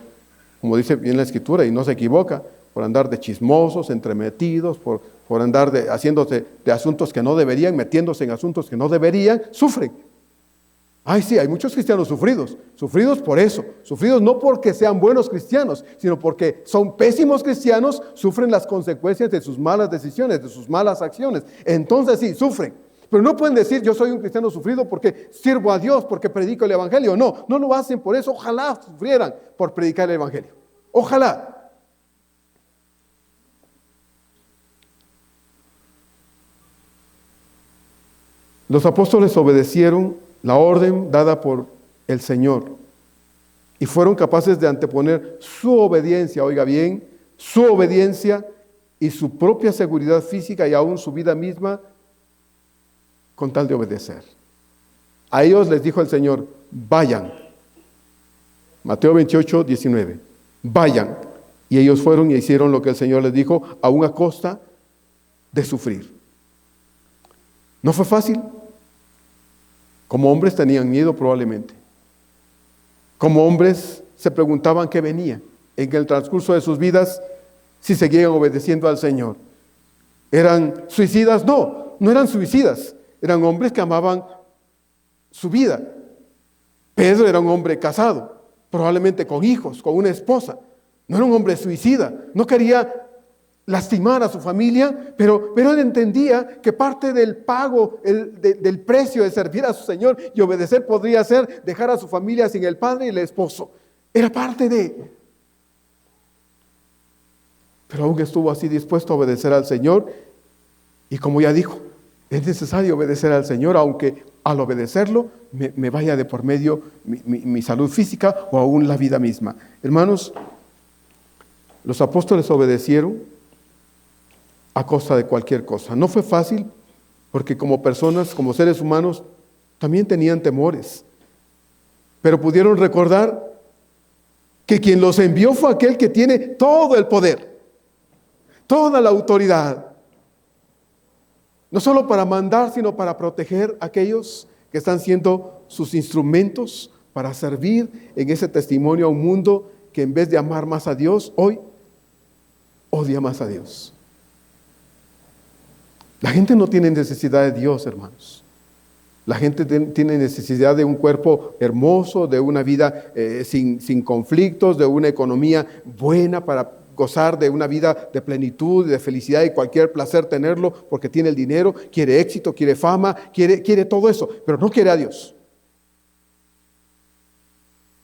como dice bien la Escritura, y no se equivoca, por andar de chismosos, entremetidos, por andar haciéndose de asuntos que no deberían, metiéndose en asuntos que no deberían, sufren. Ay, sí, hay muchos cristianos sufridos por eso, sufridos no porque sean buenos cristianos, sino porque son pésimos cristianos, sufren las consecuencias de sus malas decisiones, de sus malas acciones. Entonces sí, sufren. Pero no pueden decir, yo soy un cristiano sufrido porque sirvo a Dios, porque predico el evangelio. No lo hacen por eso. Ojalá sufrieran por predicar el evangelio. Ojalá. Los apóstoles obedecieron la orden dada por el Señor y fueron capaces de anteponer su obediencia, oiga bien, su obediencia y su propia seguridad física y aún su vida misma con tal de obedecer. A ellos les dijo el Señor, vayan. Mateo 28, 19. Vayan. Y ellos fueron y hicieron lo que el Señor les dijo, aún a costa de sufrir. ¿No fue fácil? Como hombres tenían miedo probablemente. Como hombres se preguntaban qué venía en el transcurso de sus vidas si seguían obedeciendo al Señor. ¿Eran suicidas? No, no eran suicidas. Eran hombres que amaban su vida. Pedro era un hombre casado, probablemente con hijos, con una esposa. No era un hombre suicida, no quería lastimar a su familia, pero él entendía que parte del pago, del precio de servir a su Señor y obedecer podría ser dejar a su familia sin el padre y el esposo. Era parte de. Pero aún estuvo así dispuesto a obedecer al Señor y como ya dijo, es necesario obedecer al Señor, aunque al obedecerlo me vaya de por medio mi salud física o aún la vida misma. Hermanos, los apóstoles obedecieron a costa de cualquier cosa. No fue fácil porque como personas, como seres humanos, también tenían temores. Pero pudieron recordar que quien los envió fue aquel que tiene todo el poder, toda la autoridad. No solo para mandar, sino para proteger a aquellos que están siendo sus instrumentos para servir en ese testimonio a un mundo que en vez de amar más a Dios, hoy odia más a Dios. La gente no tiene necesidad de Dios, hermanos. La gente tiene necesidad de un cuerpo hermoso, de una vida sin conflictos, de una economía buena para gozar de una vida de plenitud, de felicidad y cualquier placer tenerlo porque tiene el dinero, quiere éxito, quiere fama, quiere todo eso, pero no quiere a Dios.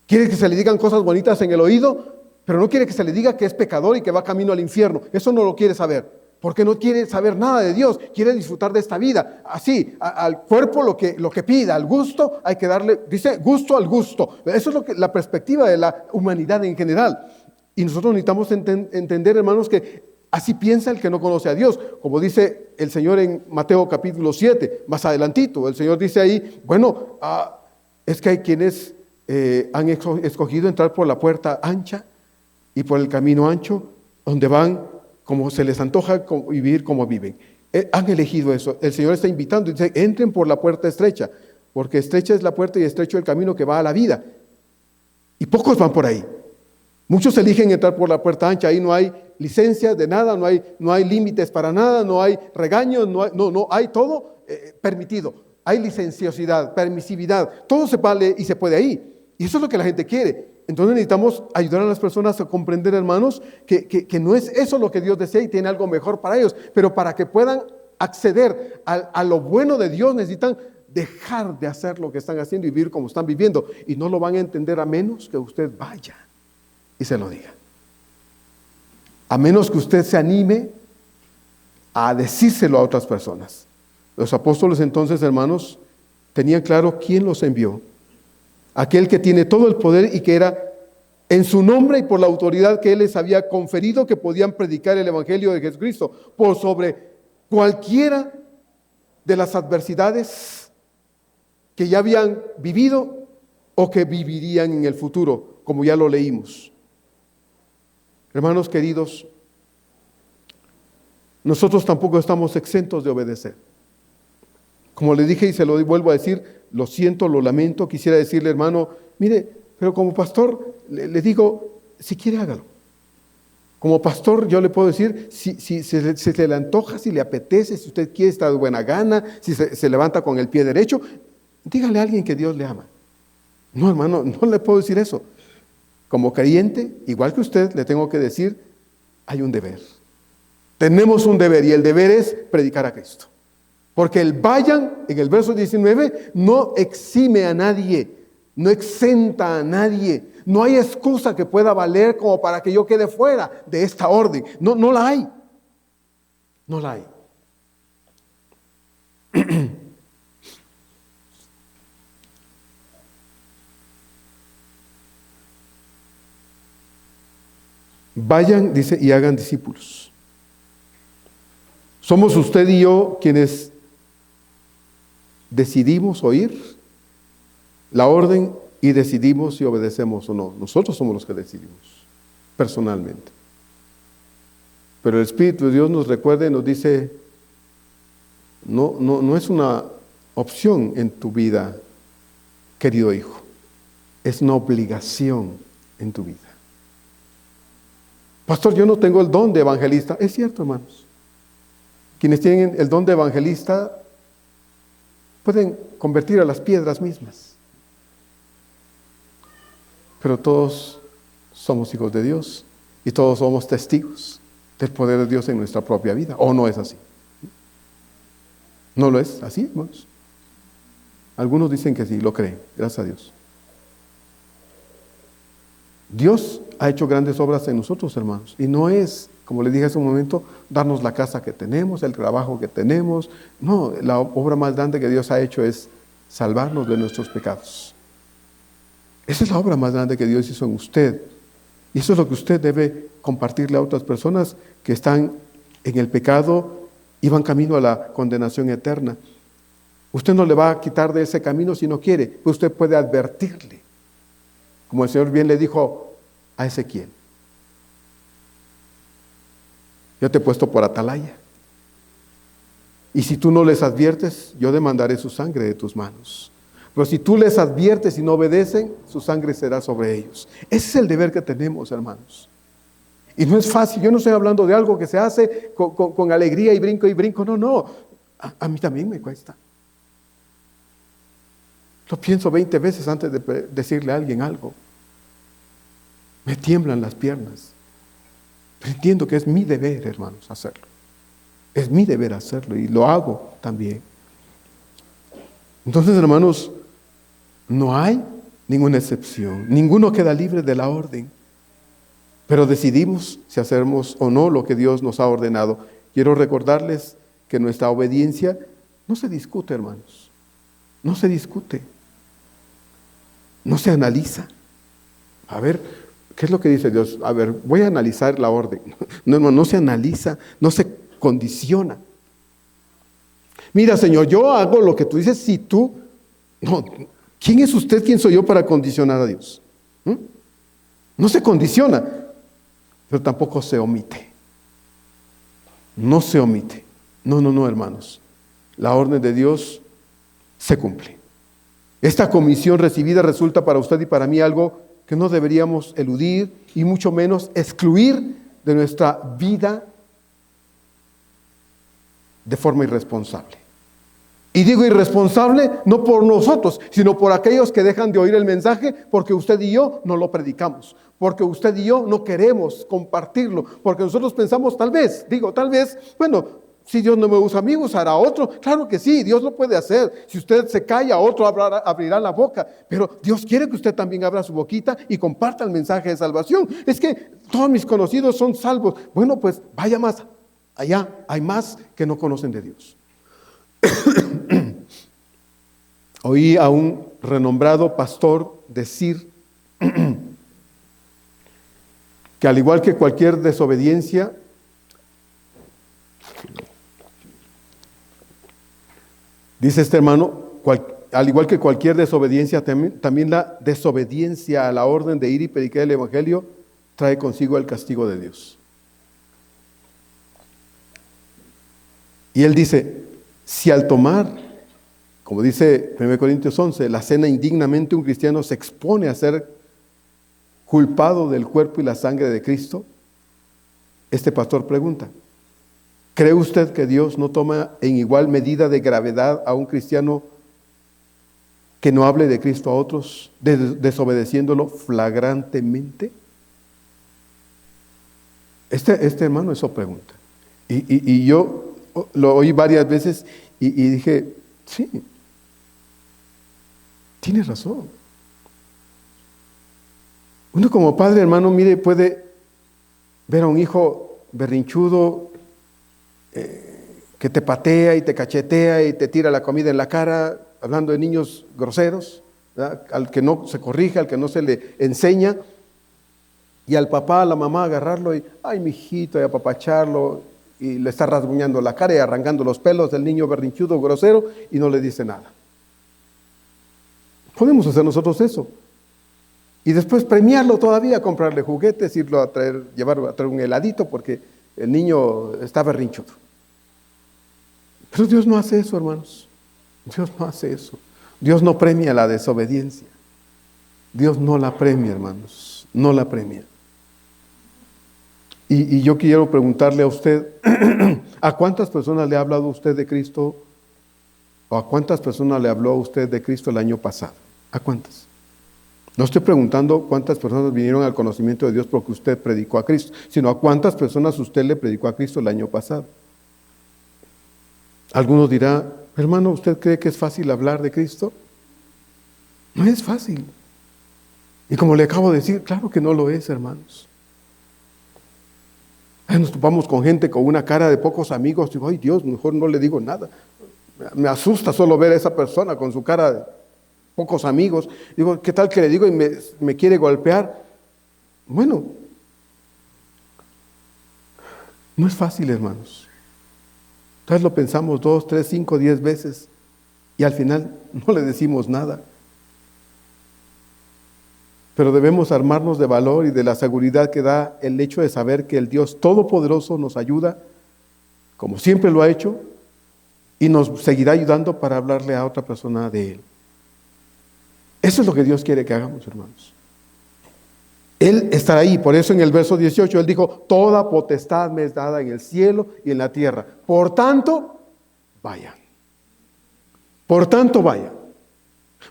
Quiere que se le digan cosas bonitas en el oído, pero no quiere que se le diga que es pecador y que va camino al infierno. Eso no lo quiere saber, porque no quiere saber nada de Dios, quiere disfrutar de esta vida. Así, al cuerpo lo que pida, al gusto hay que darle, dice, gusto al gusto. Eso es la perspectiva de la humanidad en general. Y nosotros necesitamos entender, hermanos, que así piensa el que no conoce a Dios. Como dice el Señor en Mateo capítulo 7, más adelantito, el Señor dice ahí, bueno, es que hay quienes han escogido entrar por la puerta ancha y por el camino ancho, donde van como se les antoja vivir como viven. Han elegido eso. El Señor está invitando y dice, entren por la puerta estrecha, porque estrecha es la puerta y estrecho el camino que va a la vida. Y pocos van por ahí. Muchos eligen entrar por la puerta ancha, ahí no hay licencias de nada, no hay límites para nada, no hay regaños, no hay todo permitido. Hay licenciosidad, permisividad, todo se vale y se puede ahí. Y eso es lo que la gente quiere. Entonces necesitamos ayudar a las personas a comprender, hermanos, que no es eso lo que Dios desea y tiene algo mejor para ellos. Pero para que puedan acceder a lo bueno de Dios necesitan dejar de hacer lo que están haciendo y vivir como están viviendo. Y no lo van a entender a menos que usted vaya y se lo diga. A menos que usted se anime a decírselo a otras personas. Los apóstoles entonces, hermanos, tenían claro quién los envió. Aquel que tiene todo el poder y que era en su nombre y por la autoridad que Él les había conferido que podían predicar el Evangelio de Jesucristo por sobre cualquiera de las adversidades que ya habían vivido o que vivirían en el futuro, como ya lo leímos. Hermanos queridos, nosotros tampoco estamos exentos de obedecer. Como le dije y se lo vuelvo a decir, lo siento, lo lamento, quisiera decirle, hermano, mire, pero como pastor le digo, si quiere hágalo. Como pastor yo le puedo decir, si se le antoja, si le apetece, si usted quiere estar de buena gana, si se levanta con el pie derecho, dígale a alguien que Dios le ama. No, hermano, no le puedo decir eso. Como creyente, igual que usted, le tengo que decir, hay un deber. Tenemos un deber y el deber es predicar a Cristo. Porque el vayan, en el verso 19, no exime a nadie, no exenta a nadie. No hay excusa que pueda valer como para que yo quede fuera de esta orden. No la hay. No la hay. Vayan, dice, y hagan discípulos. Somos usted y yo quienes decidimos oír la orden y decidimos si obedecemos o no. Nosotros somos los que decidimos, personalmente. Pero el Espíritu de Dios nos recuerda y nos dice, no es una opción en tu vida, querido hijo. Es una obligación en tu vida. Pastor, yo no tengo el don de evangelista. Es cierto, hermanos. Quienes tienen el don de evangelista pueden convertir a las piedras mismas. Pero todos somos hijos de Dios y todos somos testigos del poder de Dios en nuestra propia vida. ¿O no es así? ¿No lo es así, hermanos? Algunos dicen que sí, lo creen, gracias a Dios. Dios ha hecho grandes obras en nosotros, hermanos, y no es, como les dije hace un momento, darnos la casa que tenemos, el trabajo que tenemos. No, la obra más grande que Dios ha hecho es salvarnos de nuestros pecados. Esa es la obra más grande que Dios hizo en usted, y eso es lo que usted debe compartirle a otras personas que están en el pecado y van camino a la condenación eterna. Usted no le va a quitar de ese camino si no quiere, pero usted puede advertirle. Como el Señor bien le dijo a Ezequiel: yo te he puesto por atalaya. Y si tú no les adviertes, yo demandaré su sangre de tus manos. Pero si tú les adviertes y no obedecen, su sangre será sobre ellos. Ese es el deber que tenemos, hermanos. Y no es fácil. Yo no estoy hablando de algo que se hace con alegría y brinco. No. A mí también me cuesta. Lo pienso 20 veces antes de decirle a alguien algo. Me tiemblan las piernas. Pero entiendo que es mi deber, hermanos, hacerlo. Es mi deber hacerlo y lo hago también. Entonces, hermanos, no hay ninguna excepción. Ninguno queda libre de la orden. Pero decidimos si hacemos o no lo que Dios nos ha ordenado. Quiero recordarles que nuestra obediencia no se discute, hermanos. No se discute. No se analiza. A ver, ¿qué es lo que dice Dios? A ver, voy a analizar la orden. No, hermano, no se analiza, no se condiciona. Mira, Señor, yo hago lo que tú dices si tú... No, ¿quién es usted? ¿Quién soy yo para condicionar a Dios? No se condiciona, pero tampoco se omite. No se omite. No, hermanos. La orden de Dios se cumple. Esta comisión recibida resulta para usted y para mí algo que no deberíamos eludir y mucho menos excluir de nuestra vida de forma irresponsable. Y digo irresponsable no por nosotros, sino por aquellos que dejan de oír el mensaje porque usted y yo no lo predicamos, porque usted y yo no queremos compartirlo, porque nosotros pensamos tal vez, bueno, si Dios no me usa a mí, usará a otro. Claro que sí, Dios lo puede hacer. Si usted se calla, otro abrirá la boca. Pero Dios quiere que usted también abra su boquita y comparta el mensaje de salvación. Es que todos mis conocidos son salvos. Bueno, pues vaya más allá. Hay más que no conocen de Dios. Oí a un renombrado pastor decir que al igual que cualquier desobediencia, dice este hermano, al igual que cualquier desobediencia, también la desobediencia a la orden de ir y predicar el Evangelio trae consigo el castigo de Dios. Y él dice, si al tomar, como dice 1 Corintios 11, la cena indignamente, un cristiano se expone a ser culpado del cuerpo y la sangre de Cristo, este pastor pregunta, ¿cree usted que Dios no toma en igual medida de gravedad a un cristiano que no hable de Cristo a otros, desobedeciéndolo flagrantemente? Este hermano eso pregunta. Y yo lo oí varias veces y dije, sí, tienes razón. Uno como padre, hermano, mire, puede ver a un hijo berrinchudo, que te patea y te cachetea y te tira la comida en la cara, hablando de niños groseros, ¿verdad? Al que no se corrige, al que no se le enseña. Y al papá, a la mamá agarrarlo y, ay, mijito, y apapacharlo, y le está rasguñando la cara y arrancando los pelos del niño berrinchudo, grosero, y no le dice nada. Podemos hacer nosotros eso. Y después premiarlo todavía, comprarle juguetes, irlo a traer, llevarlo a traer un heladito porque el niño está berrinchudo. Pero Dios no hace eso, hermanos. Dios no hace eso. Dios no premia la desobediencia. Dios no la premia, hermanos. No la premia. Y yo quiero preguntarle a usted, ¿a cuántas personas le ha hablado usted de Cristo? ¿O a cuántas personas le habló a usted de Cristo el año pasado? ¿A cuántas? No estoy preguntando cuántas personas vinieron al conocimiento de Dios porque usted predicó a Cristo, sino a cuántas personas usted le predicó a Cristo el año pasado. Algunos dirán, hermano, ¿usted cree que es fácil hablar de Cristo? No es fácil. Y como le acabo de decir, claro que no lo es, hermanos. Nos topamos con gente con una cara de pocos amigos. Digo, ay Dios, mejor no le digo nada. Me asusta solo ver a esa persona con su cara de pocos amigos. Digo, ¿qué tal que le digo y me quiere golpear? Bueno, no es fácil, hermanos. Entonces lo pensamos 2, 3, 5, 10 veces y al final no le decimos nada. Pero debemos armarnos de valor y de la seguridad que da el hecho de saber que el Dios Todopoderoso nos ayuda, como siempre lo ha hecho, y nos seguirá ayudando para hablarle a otra persona de Él. Eso es lo que Dios quiere que hagamos, hermanos. Él estará ahí. Por eso en el verso 18 Él dijo, toda potestad me es dada en el cielo y en la tierra. Por tanto, vayan. Por tanto, vayan.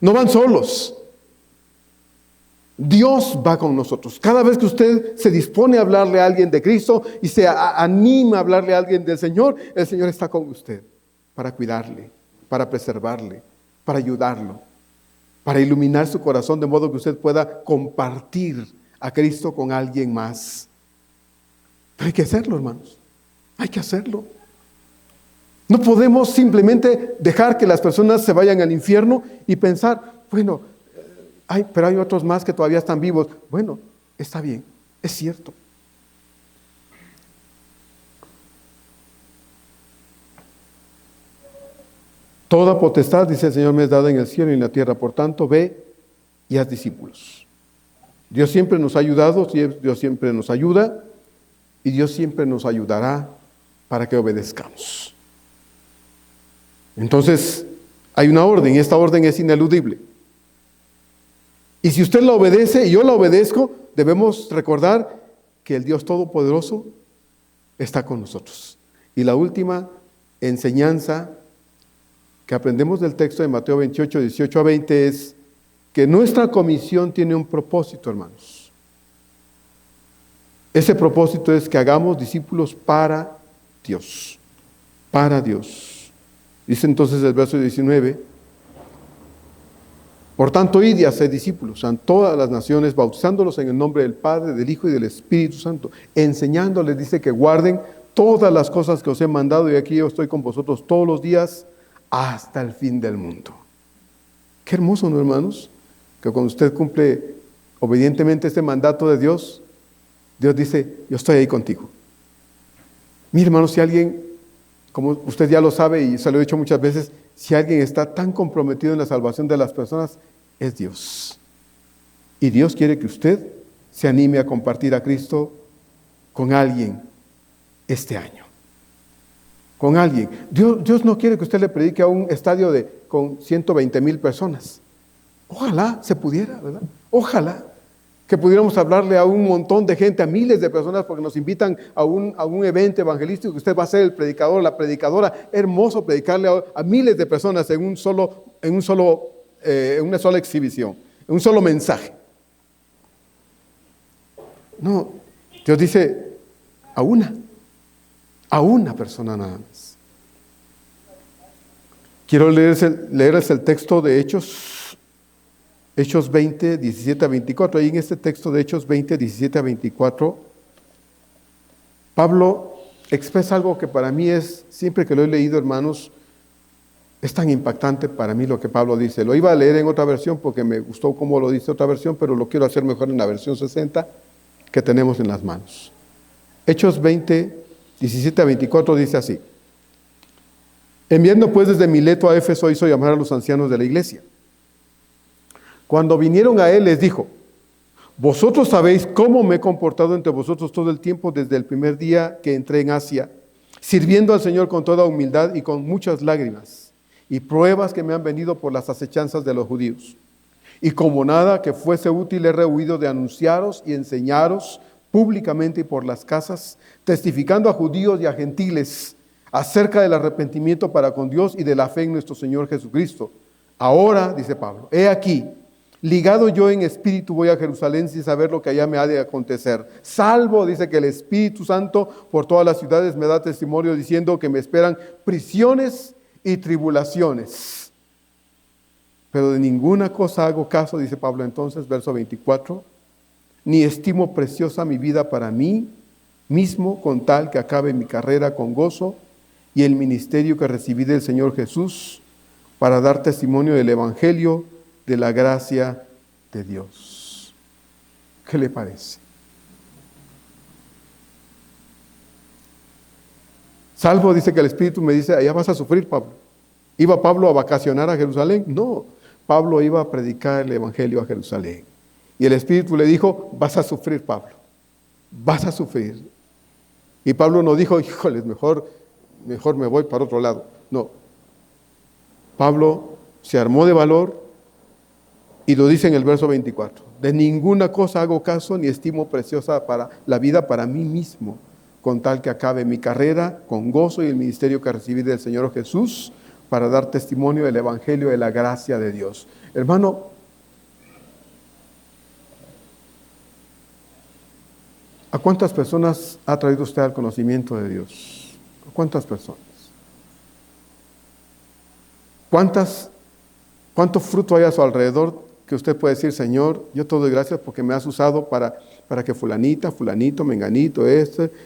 No van solos. Dios va con nosotros. Cada vez que usted se dispone a hablarle a alguien de Cristo y se anima a hablarle a alguien del Señor, el Señor está con usted para cuidarle, para preservarle, para ayudarlo, para iluminar su corazón de modo que usted pueda compartir a Cristo con alguien más. Pero hay que hacerlo, hermanos. Hay que hacerlo. No podemos simplemente dejar que las personas se vayan al infierno y pensar, bueno, pero hay otros más que todavía están vivos. Bueno, está bien, es cierto. Toda potestad, dice el Señor, me es dada en el cielo y en la tierra. Por tanto, ve y haz discípulos. Dios siempre nos ha ayudado, Dios siempre nos ayuda y Dios siempre nos ayudará para que obedezcamos. Entonces, hay una orden y esta orden es ineludible. Y si usted la obedece y yo la obedezco, debemos recordar que el Dios Todopoderoso está con nosotros. Y la última enseñanza que aprendemos del texto de Mateo 28, 18 a 20 es que nuestra comisión tiene un propósito, hermanos. Ese propósito es que hagamos discípulos para Dios. Para Dios. Dice entonces el verso 19, por tanto, id y haced discípulos a todas las naciones, bautizándolos en el nombre del Padre, del Hijo y del Espíritu Santo, enseñándoles, dice, que guarden todas las cosas que os he mandado, y aquí yo estoy con vosotros todos los días hasta el fin del mundo. Qué hermoso, ¿no, hermanos? Que cuando usted cumple obedientemente este mandato de Dios, Dios dice, yo estoy ahí contigo. Mire, hermanos, si alguien, como usted ya lo sabe y se lo he dicho muchas veces, si alguien está tan comprometido en la salvación de las personas, es Dios. Y Dios quiere que usted se anime a compartir a Cristo con alguien este año. Con alguien. Dios no quiere que usted le predique a un estadio con 120,000 personas. Ojalá se pudiera, ¿verdad? Ojalá que pudiéramos hablarle a un montón de gente, a miles de personas, porque nos invitan a un evento evangelístico, que usted va a ser el predicador, la predicadora. Hermoso predicarle a miles de personas en una sola exhibición, en un solo mensaje. No, Dios dice a una persona nada más. Quiero leerles el texto de Hechos 20, 17 a 24. Ahí en este texto de Hechos 20, 17 a 24, Pablo expresa algo que para mí siempre que lo he leído, hermanos, es tan impactante para mí lo que Pablo dice. Lo iba a leer en otra versión porque me gustó cómo lo dice otra versión, pero lo quiero hacer mejor en la versión 60. que tenemos en las manos. Hechos 20, 17 a 24 dice así: enviando pues desde Mileto a Éfeso, hizo llamar a los ancianos de la iglesia. Cuando vinieron a él, les dijo: vosotros sabéis cómo me he comportado entre vosotros todo el tiempo desde el primer día que entré en Asia, sirviendo al Señor con toda humildad y con muchas lágrimas y pruebas que me han venido por las acechanzas de los judíos. Y como nada que fuese útil he rehuido de anunciaros y enseñaros públicamente y por las casas, testificando a judíos y a gentiles acerca del arrepentimiento para con Dios y de la fe en nuestro Señor Jesucristo. Ahora, dice Pablo, he aquí, ligado yo en espíritu voy a Jerusalén sin saber lo que allá me ha de acontecer. Salvo, dice, que el Espíritu Santo por todas las ciudades me da testimonio diciendo que me esperan prisiones y tribulaciones. Pero de ninguna cosa hago caso, dice Pablo entonces, verso 24, ni estimo preciosa mi vida para mí mismo, con tal que acabe mi carrera con gozo y el ministerio que recibí del Señor Jesús para dar testimonio del Evangelio de la gracia de Dios. ¿Qué le parece? Salvo, dice que el Espíritu me dice, allá vas a sufrir, Pablo. ¿Iba Pablo a vacacionar a Jerusalén? No, Pablo iba a predicar el Evangelio a Jerusalén. Y el Espíritu le dijo, vas a sufrir, Pablo, vas a sufrir. Y Pablo no dijo, híjoles, mejor me voy para otro lado. No, Pablo se armó de valor y lo dice en el verso 24. De ninguna cosa hago caso ni estimo preciosa para la vida para mí mismo, con tal que acabe mi carrera con gozo y el ministerio que recibí del Señor Jesús para dar testimonio del Evangelio de la gracia de Dios. Hermano, ¿a cuántas personas ha traído usted al conocimiento de Dios? ¿A cuántas personas? ¿Cuánto fruto hay a su alrededor que usted puede decir, Señor, yo te doy gracias porque me has usado para que fulanita, fulanito, menganito,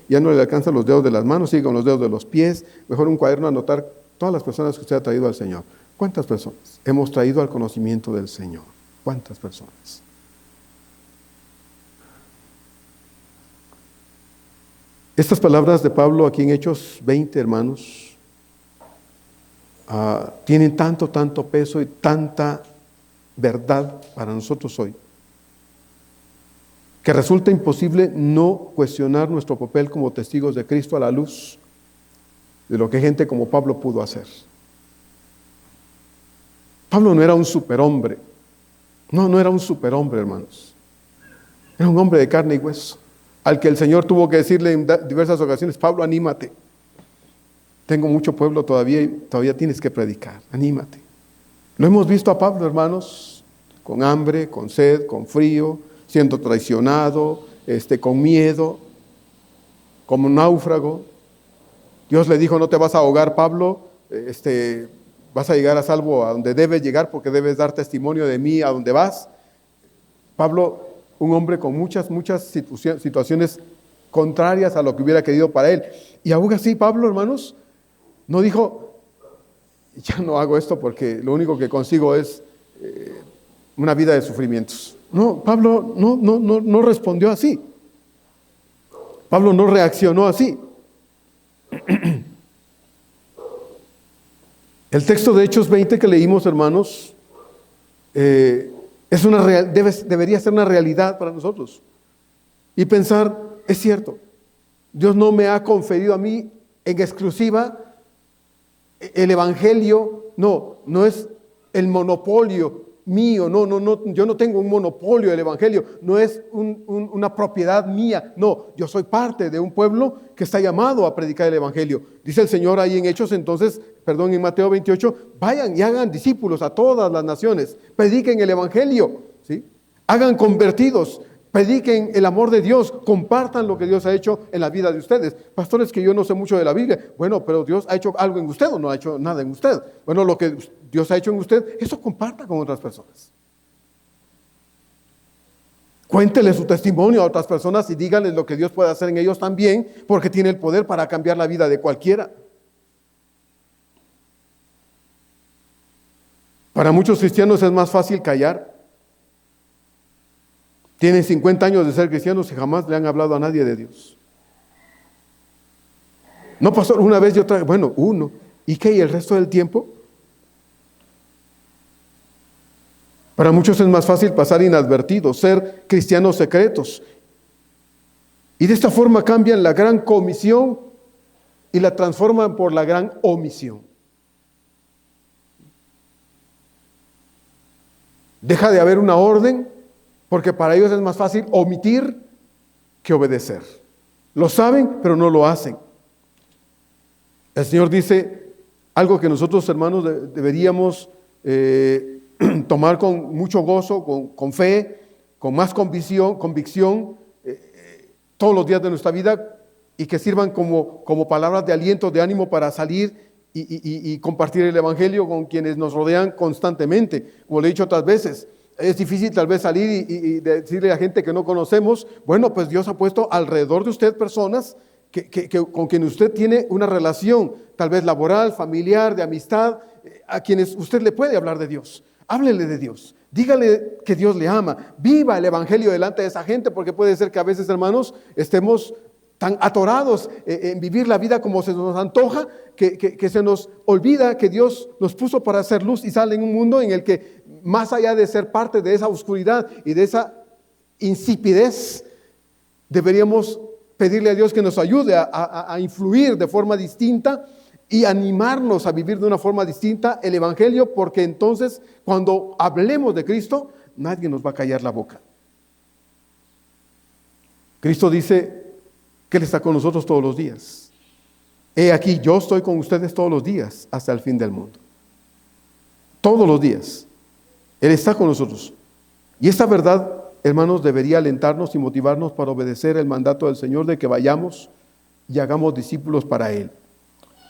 ya no le alcanzan los dedos de las manos, sigue con los dedos de los pies, mejor un cuaderno anotar todas las personas que usted ha traído al Señor? ¿Cuántas personas hemos traído al conocimiento del Señor? ¿Cuántas personas? Estas palabras de Pablo aquí en Hechos 20, hermanos, tienen tanto peso y tanta verdad para nosotros hoy, que resulta imposible no cuestionar nuestro papel como testigos de Cristo a la luz de lo que gente como Pablo pudo hacer. Pablo no era un superhombre, no era un superhombre, hermanos. Era un hombre de carne y hueso, al que el Señor tuvo que decirle en diversas ocasiones, Pablo, anímate. Tengo mucho pueblo todavía y todavía tienes que predicar, anímate. Lo hemos visto a Pablo, hermanos, con hambre, con sed, con frío, siendo traicionado, con miedo, como un náufrago. Dios le dijo, no te vas a ahogar, Pablo, vas a llegar a salvo a donde debes llegar porque debes dar testimonio de mí a donde vas. Pablo, un hombre con muchas situaciones contrarias a lo que hubiera querido para él. Y aún así, Pablo, hermanos, no dijo, ya no hago esto porque lo único que consigo es una vida de sufrimientos. No, Pablo no respondió así. Pablo no reaccionó así. El texto de Hechos 20 que leímos, hermanos, debería ser una realidad para nosotros. Y pensar, es cierto, Dios no me ha conferido a mí en exclusiva el Evangelio, no es el monopolio mío, yo no tengo un monopolio del Evangelio, no es una propiedad mía, no, yo soy parte de un pueblo que está llamado a predicar el Evangelio. Dice el Señor ahí en Hechos, en Mateo 28, vayan y hagan discípulos a todas las naciones, prediquen el Evangelio, ¿sí? Hagan convertidos, prediquen el amor de Dios, compartan lo que Dios ha hecho en la vida de ustedes. Pastores, que yo no sé mucho de la Biblia. Bueno, pero Dios ha hecho algo en usted o no ha hecho nada en usted. Bueno, lo que Dios ha hecho en usted, eso comparta con otras personas. Cuéntele su testimonio a otras personas y díganles lo que Dios puede hacer en ellos también, porque tiene el poder para cambiar la vida de cualquiera. Para muchos cristianos es más fácil callar. Tienen 50 años de ser cristianos y jamás le han hablado a nadie de Dios. No, pastor, una vez y otra vez. Bueno, uno. ¿Y qué? ¿Y el resto del tiempo? Para muchos es más fácil pasar inadvertidos, ser cristianos secretos. Y de esta forma cambian la gran comisión y la transforman por la gran omisión. Deja de haber una orden porque para ellos es más fácil omitir que obedecer. Lo saben, pero no lo hacen. El Señor dice algo que nosotros, hermanos, deberíamos tomar con mucho gozo, con fe, con más convicción todos los días de nuestra vida, y que sirvan como palabras de aliento, de ánimo para salir y compartir el Evangelio con quienes nos rodean constantemente. Como le he dicho otras veces, es difícil tal vez salir y decirle a gente que no conocemos, bueno, pues Dios ha puesto alrededor de usted personas con quienes usted tiene una relación, tal vez laboral, familiar, de amistad, a quienes usted le puede hablar de Dios. Háblele de Dios, dígale que Dios le ama, viva el Evangelio delante de esa gente, porque puede ser que a veces, hermanos, estemos tan atorados en vivir la vida como se nos antoja, que se nos olvida que Dios nos puso para hacer luz y sal en un mundo en el que, más allá de ser parte de esa oscuridad y de esa insipidez, deberíamos pedirle a Dios que nos ayude a influir de forma distinta y animarnos a vivir de una forma distinta el Evangelio, porque entonces cuando hablemos de Cristo, nadie nos va a callar la boca. Cristo dice que Él está con nosotros todos los días. He aquí, yo estoy con ustedes todos los días hasta el fin del mundo. Todos los días. Él está con nosotros. Y esta verdad, hermanos, debería alentarnos y motivarnos para obedecer el mandato del Señor de que vayamos y hagamos discípulos para Él.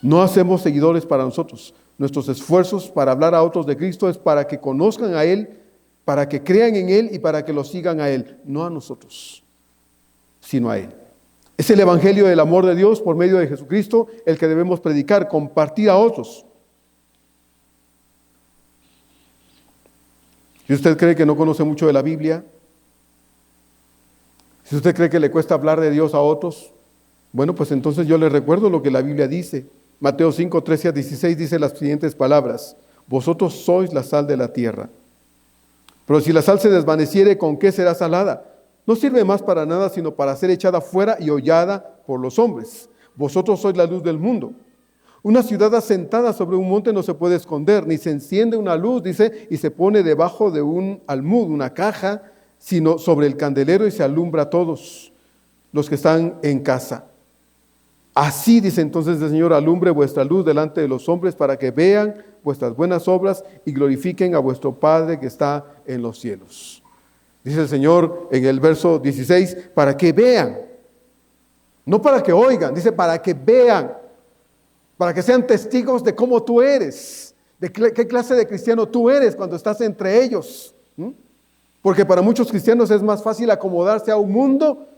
No hacemos seguidores para nosotros. Nuestros esfuerzos para hablar a otros de Cristo es para que conozcan a Él, para que crean en Él y para que lo sigan a Él. No a nosotros, sino a Él. Es el Evangelio del amor de Dios por medio de Jesucristo el que debemos predicar, compartir a otros. Si usted cree que no conoce mucho de la Biblia, si usted cree que le cuesta hablar de Dios a otros, bueno, pues entonces yo le recuerdo lo que la Biblia dice. Mateo 5, 13 a 16 dice las siguientes palabras: vosotros sois la sal de la tierra. Pero si la sal se desvaneciere, ¿con qué será salada? No sirve más para nada, sino para ser echada fuera y hollada por los hombres. Vosotros sois la luz del mundo. Una ciudad asentada sobre un monte no se puede esconder, ni se enciende una luz, dice, y se pone debajo de un almud, una caja, sino sobre el candelero y se alumbra a todos los que están en casa. Así, dice entonces el Señor, alumbre vuestra luz delante de los hombres para que vean vuestras buenas obras y glorifiquen a vuestro Padre que está en los cielos. Dice el Señor en el verso 16, para que vean, no para que oigan, dice para que vean, para que sean testigos de cómo tú eres, de qué clase de cristiano tú eres cuando estás entre ellos. Porque para muchos cristianos es más fácil acomodarse a un mundo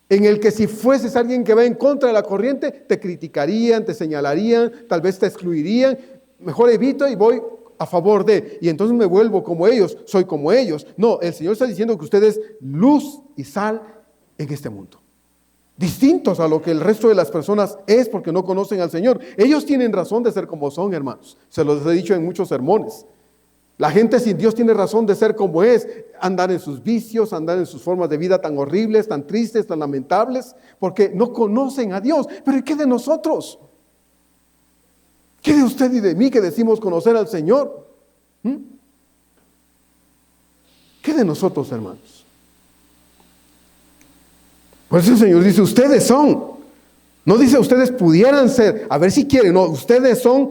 en el que si fueses alguien que va en contra de la corriente, te criticarían, te señalarían, tal vez te excluirían. Mejor evito y voy a favor de, y entonces me vuelvo como ellos, soy como ellos. No, el Señor está diciendo que usted es luz y sal en este mundo. Distintos a lo que el resto de las personas es porque no conocen al Señor. Ellos tienen razón de ser como son, hermanos. Se los he dicho en muchos sermones. La gente sin Dios tiene razón de ser como es, andar en sus vicios, andar en sus formas de vida tan horribles, tan tristes, tan lamentables, porque no conocen a Dios. Pero ¿y qué de nosotros? ¿Qué de usted y de mí que decimos conocer al Señor? ¿Qué de nosotros, hermanos? Por eso el Señor dice, ustedes son. No dice ustedes pudieran ser, a ver si quieren, no, ustedes son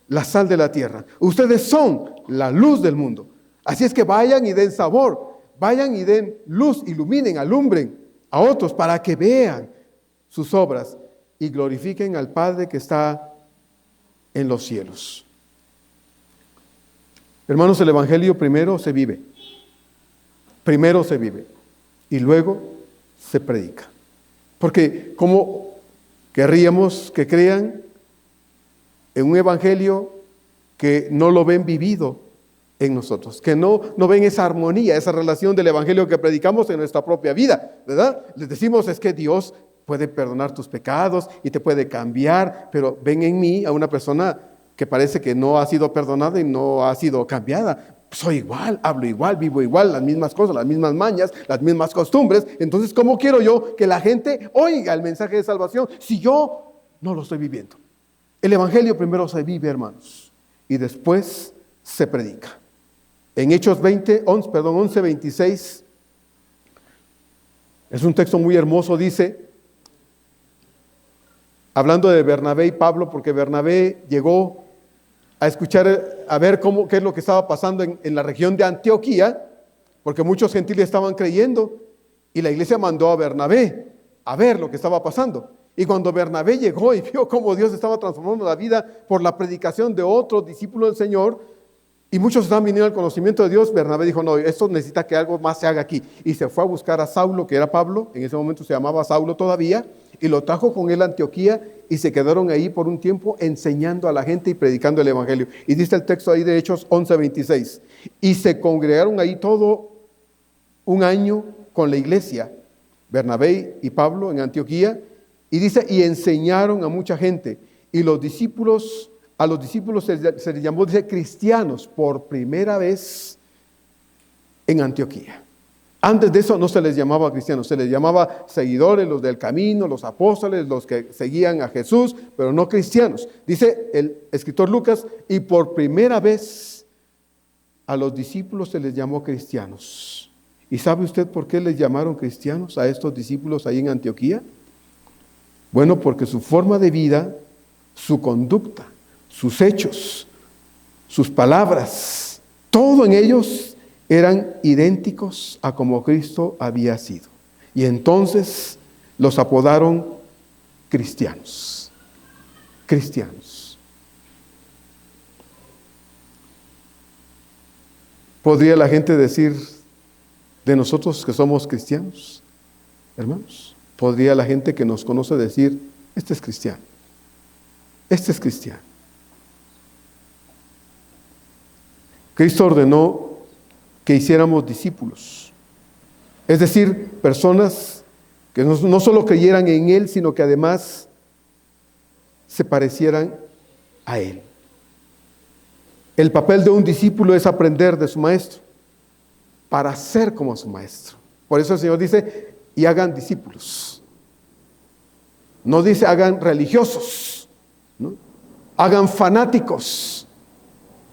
la sal de la tierra. Ustedes son la luz del mundo. Así es que vayan y den sabor, vayan y den luz, iluminen, alumbren a otros para que vean sus obras y glorifiquen al Padre que está en los cielos. Hermanos, el Evangelio primero se vive y luego se predica. Porque ¿cómo querríamos que crean en un Evangelio que no lo ven vivido en nosotros, que no ven esa armonía, esa relación del evangelio que predicamos en nuestra propia vida, ¿verdad? Les decimos es que Dios puede perdonar tus pecados y te puede cambiar, pero ven en mí a una persona que parece que no ha sido perdonada y no ha sido cambiada. Soy igual, hablo igual, vivo igual, las mismas cosas, las mismas mañas, las mismas costumbres. Entonces, ¿cómo quiero yo que la gente oiga el mensaje de salvación si yo no lo estoy viviendo? El evangelio primero se vive, hermanos, y después se predica. En Hechos 11:26, es un texto muy hermoso, dice, hablando de Bernabé y Pablo, porque Bernabé llegó a escuchar, a ver qué es lo que estaba pasando en la región de Antioquía, porque muchos gentiles estaban creyendo, y la iglesia mandó a Bernabé a ver lo que estaba pasando. Y cuando Bernabé llegó y vio cómo Dios estaba transformando la vida por la predicación de otros discípulos del Señor, y muchos estaban viniendo al conocimiento de Dios, Bernabé dijo, no, esto necesita que algo más se haga aquí. Y se fue a buscar a Saulo, que era Pablo, en ese momento se llamaba Saulo todavía, y lo trajo con él a Antioquía, y se quedaron ahí por un tiempo enseñando a la gente y predicando el evangelio. Y dice el texto ahí de Hechos 11:26, y se congregaron ahí todo un año con la iglesia, Bernabé y Pablo en Antioquía, y dice, y enseñaron a mucha gente, y a los discípulos se les llamó, dice, cristianos por primera vez en Antioquía. Antes de eso no se les llamaba cristianos, se les llamaba seguidores, los del camino, los apóstoles, los que seguían a Jesús, pero no cristianos. Dice el escritor Lucas, y por primera vez a los discípulos se les llamó cristianos. ¿Y sabe usted por qué les llamaron cristianos a estos discípulos ahí en Antioquía? Bueno, porque su forma de vida, su conducta, sus hechos, sus palabras, todo en ellos eran idénticos a como Cristo había sido. Y entonces los apodaron cristianos. Cristianos. ¿Podría la gente decir de nosotros que somos cristianos, hermanos? ¿Podría la gente que nos conoce decir, este es cristiano? Este es cristiano. Cristo ordenó que hiciéramos discípulos, es decir, personas que no solo creyeran en Él, sino que además se parecieran a Él. El papel de un discípulo es aprender de su maestro para ser como su maestro. Por eso el Señor dice, y hagan discípulos. No dice hagan religiosos, ¿no? Hagan fanáticos.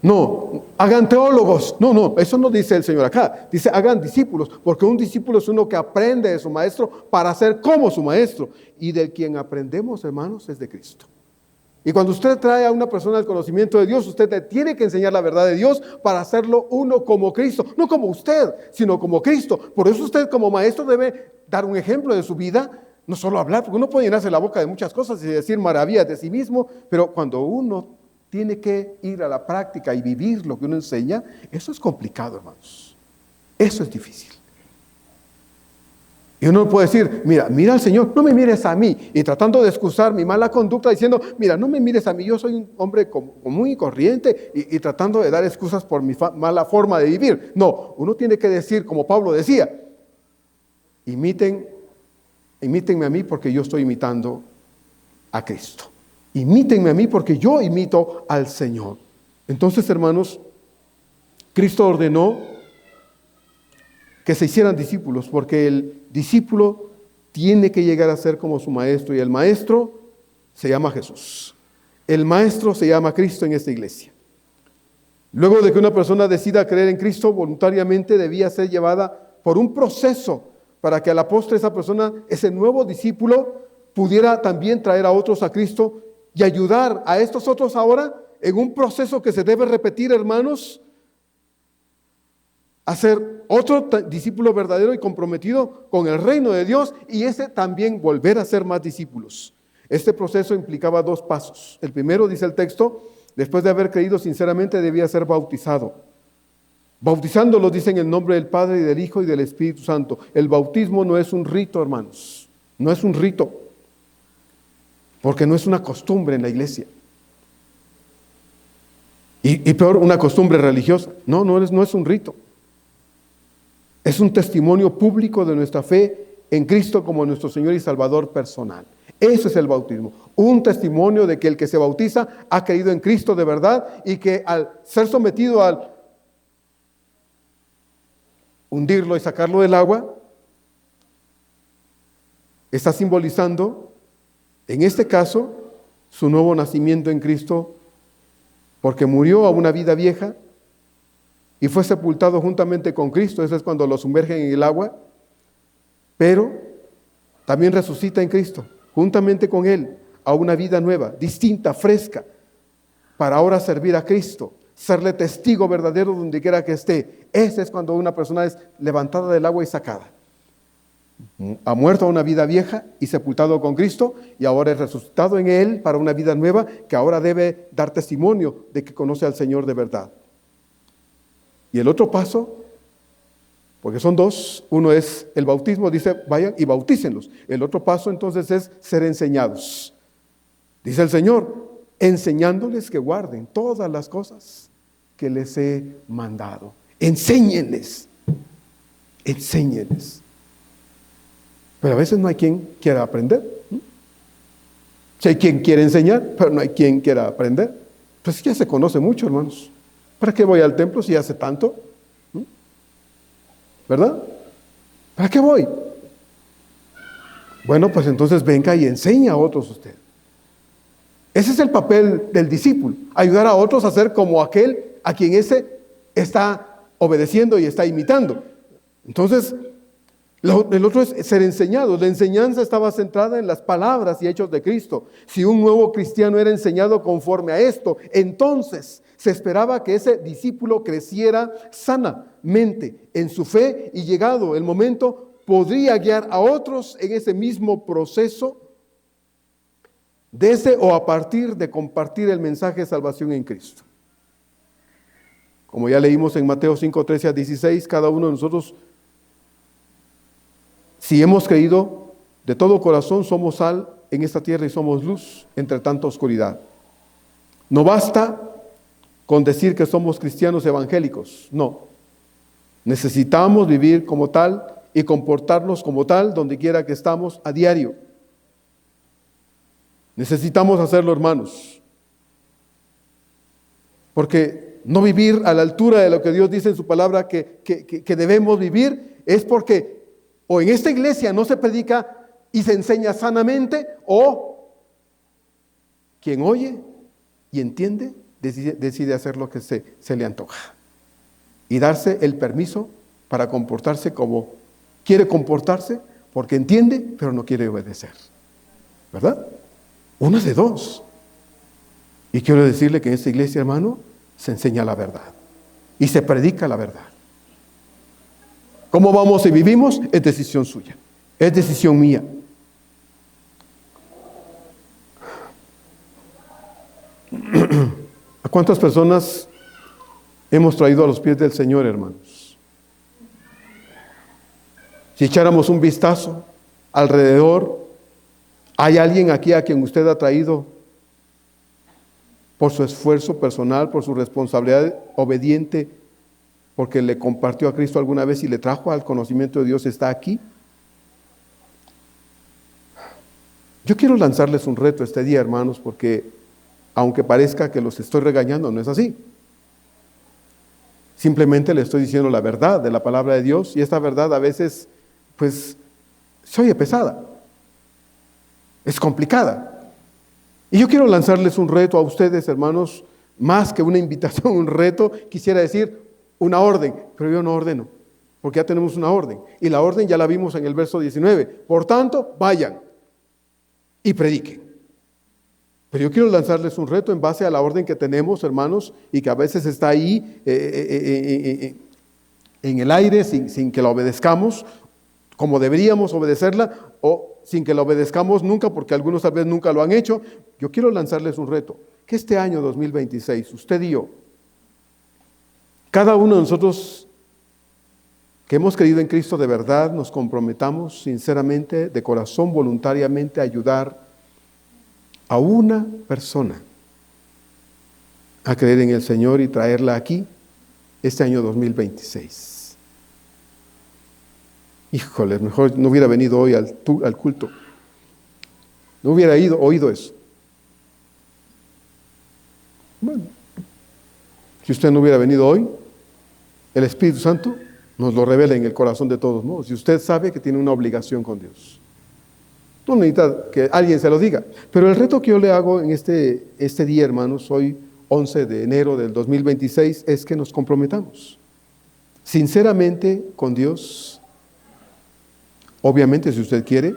No, hagan teólogos. No, eso no dice el Señor acá. Dice, hagan discípulos, porque un discípulo es uno que aprende de su maestro para ser como su maestro. Y del quien aprendemos, hermanos, es de Cristo. Y cuando usted trae a una persona al conocimiento de Dios, usted le tiene que enseñar la verdad de Dios para hacerlo uno como Cristo. No como usted, sino como Cristo. Por eso usted como maestro debe dar un ejemplo de su vida, no solo hablar, porque uno puede llenarse la boca de muchas cosas y decir maravillas de sí mismo, pero cuando uno tiene que ir a la práctica y vivir lo que uno enseña, eso es complicado, hermanos. Eso es difícil. Y uno puede decir, mira al Señor, no me mires a mí. Y tratando de excusar mi mala conducta, diciendo, mira, no me mires a mí, yo soy un hombre común y corriente, y tratando de dar excusas por mi mala forma de vivir. No, uno tiene que decir, como Pablo decía, imítenme a mí porque yo estoy imitando a Cristo. Imítenme a mí porque yo imito al Señor. Entonces, hermanos, Cristo ordenó que se hicieran discípulos, porque el discípulo tiene que llegar a ser como su maestro, y el maestro se llama Jesús. El maestro se llama Cristo en esta iglesia. Luego de que una persona decida creer en Cristo, voluntariamente debía ser llevada por un proceso para que a la postre esa persona, ese nuevo discípulo, pudiera también traer a otros a Cristo y ayudar a estos otros ahora en un proceso que se debe repetir, hermanos, a ser otro discípulo verdadero y comprometido con el reino de Dios, y ese también volver a ser más discípulos. Este proceso implicaba 2 pasos. El primero, dice el texto, después de haber creído sinceramente debía ser bautizado. Bautizándolo, dice, en el nombre del Padre y del Hijo y del Espíritu Santo. El bautismo no es un rito, hermanos, no es un rito, porque no es una costumbre en la iglesia. Y peor, una costumbre religiosa. No es un rito. Es un testimonio público de nuestra fe en Cristo como nuestro Señor y Salvador personal. Eso es el bautismo. Un testimonio de que el que se bautiza ha creído en Cristo de verdad y que al ser sometido al hundirlo y sacarlo del agua, está simbolizando, en este caso, su nuevo nacimiento en Cristo, porque murió a una vida vieja y fue sepultado juntamente con Cristo. Eso es cuando lo sumergen en el agua, pero también resucita en Cristo, juntamente con Él, a una vida nueva, distinta, fresca, para ahora servir a Cristo, serle testigo verdadero donde quiera que esté. Ese es cuando una persona es levantada del agua y sacada. Ha muerto a una vida vieja y sepultado con Cristo, y ahora es resucitado en Él para una vida nueva que ahora debe dar testimonio de que conoce al Señor de verdad. Y el otro paso, porque son dos, uno es el bautismo, dice vayan y bautícenlos. El otro paso entonces es ser enseñados. Dice el Señor, enseñándoles que guarden todas las cosas que les he mandado. Enséñenles. Pero a veces no hay quien quiera aprender. Si hay quien quiere enseñar, pero no hay quien quiera aprender. Pues ya se conoce mucho, hermanos. ¿Para qué voy al templo si hace tanto? ¿Verdad? ¿Para qué voy? Bueno, pues entonces venga y enseña a otros usted. Ese es el papel del discípulo, ayudar a otros a ser como aquel a quien ese está obedeciendo y está imitando. Entonces, el otro es ser enseñado. La enseñanza estaba centrada en las palabras y hechos de Cristo. Si un nuevo cristiano era enseñado conforme a esto, entonces se esperaba que ese discípulo creciera sanamente en su fe y llegado el momento podría guiar a otros en ese mismo proceso desde o a partir de compartir el mensaje de salvación en Cristo. Como ya leímos en Mateo 5, 13 a 16, cada uno de nosotros, si hemos creído de todo corazón, somos sal en esta tierra y somos luz entre tanta oscuridad. No basta con decir que somos cristianos evangélicos, no. Necesitamos vivir como tal y comportarnos como tal donde quiera que estamos a diario. Necesitamos hacerlo, hermanos, porque no vivir a la altura de lo que Dios dice en su palabra que debemos vivir es porque o en esta iglesia no se predica y se enseña sanamente, o quien oye y entiende decide hacer lo que se le antoja y darse el permiso para comportarse como quiere comportarse porque entiende pero no quiere obedecer, ¿verdad? Una de dos. Y quiero decirle que en esta iglesia, hermano, se enseña la verdad y se predica la verdad. ¿Cómo vamos y vivimos? Es decisión suya, es decisión mía. ¿A cuántas personas hemos traído a los pies del Señor, hermanos? Si echáramos un vistazo alrededor, ¿hay alguien aquí a quien usted ha traído por su esfuerzo personal, por su responsabilidad obediente, porque le compartió a Cristo alguna vez y le trajo al conocimiento de Dios, está aquí? Yo quiero lanzarles un reto este día, hermanos, porque aunque parezca que los estoy regañando, no es así. Simplemente le estoy diciendo la verdad de la palabra de Dios, y esta verdad a veces, pues, se oye pesada, es complicada. Y yo quiero lanzarles un reto a ustedes, hermanos, más que una invitación, un reto, quisiera decir una orden, pero yo no ordeno, porque ya tenemos una orden, y la orden ya la vimos en el verso 19. Por tanto, vayan y prediquen. Pero yo quiero lanzarles un reto en base a la orden que tenemos, hermanos, y que a veces está ahí en el aire sin que la obedezcamos como deberíamos obedecerla, o sin que la obedezcamos nunca, porque algunos tal vez nunca lo han hecho. Yo quiero lanzarles un reto, que este año 2026, usted y yo, cada uno de nosotros que hemos creído en Cristo de verdad, nos comprometamos sinceramente, de corazón, voluntariamente, a ayudar a una persona a creer en el Señor y traerla aquí este año 2026. Híjole, mejor no hubiera venido hoy al culto. No hubiera oído eso. Bueno, si usted no hubiera venido hoy, el Espíritu Santo nos lo revela en el corazón de todos modos. Y usted sabe que tiene una obligación con Dios. No necesita que alguien se lo diga. Pero el reto que yo le hago en este día, hermanos, hoy 11 de enero del 2026, es que nos comprometamos sinceramente con Dios. Obviamente, si usted quiere,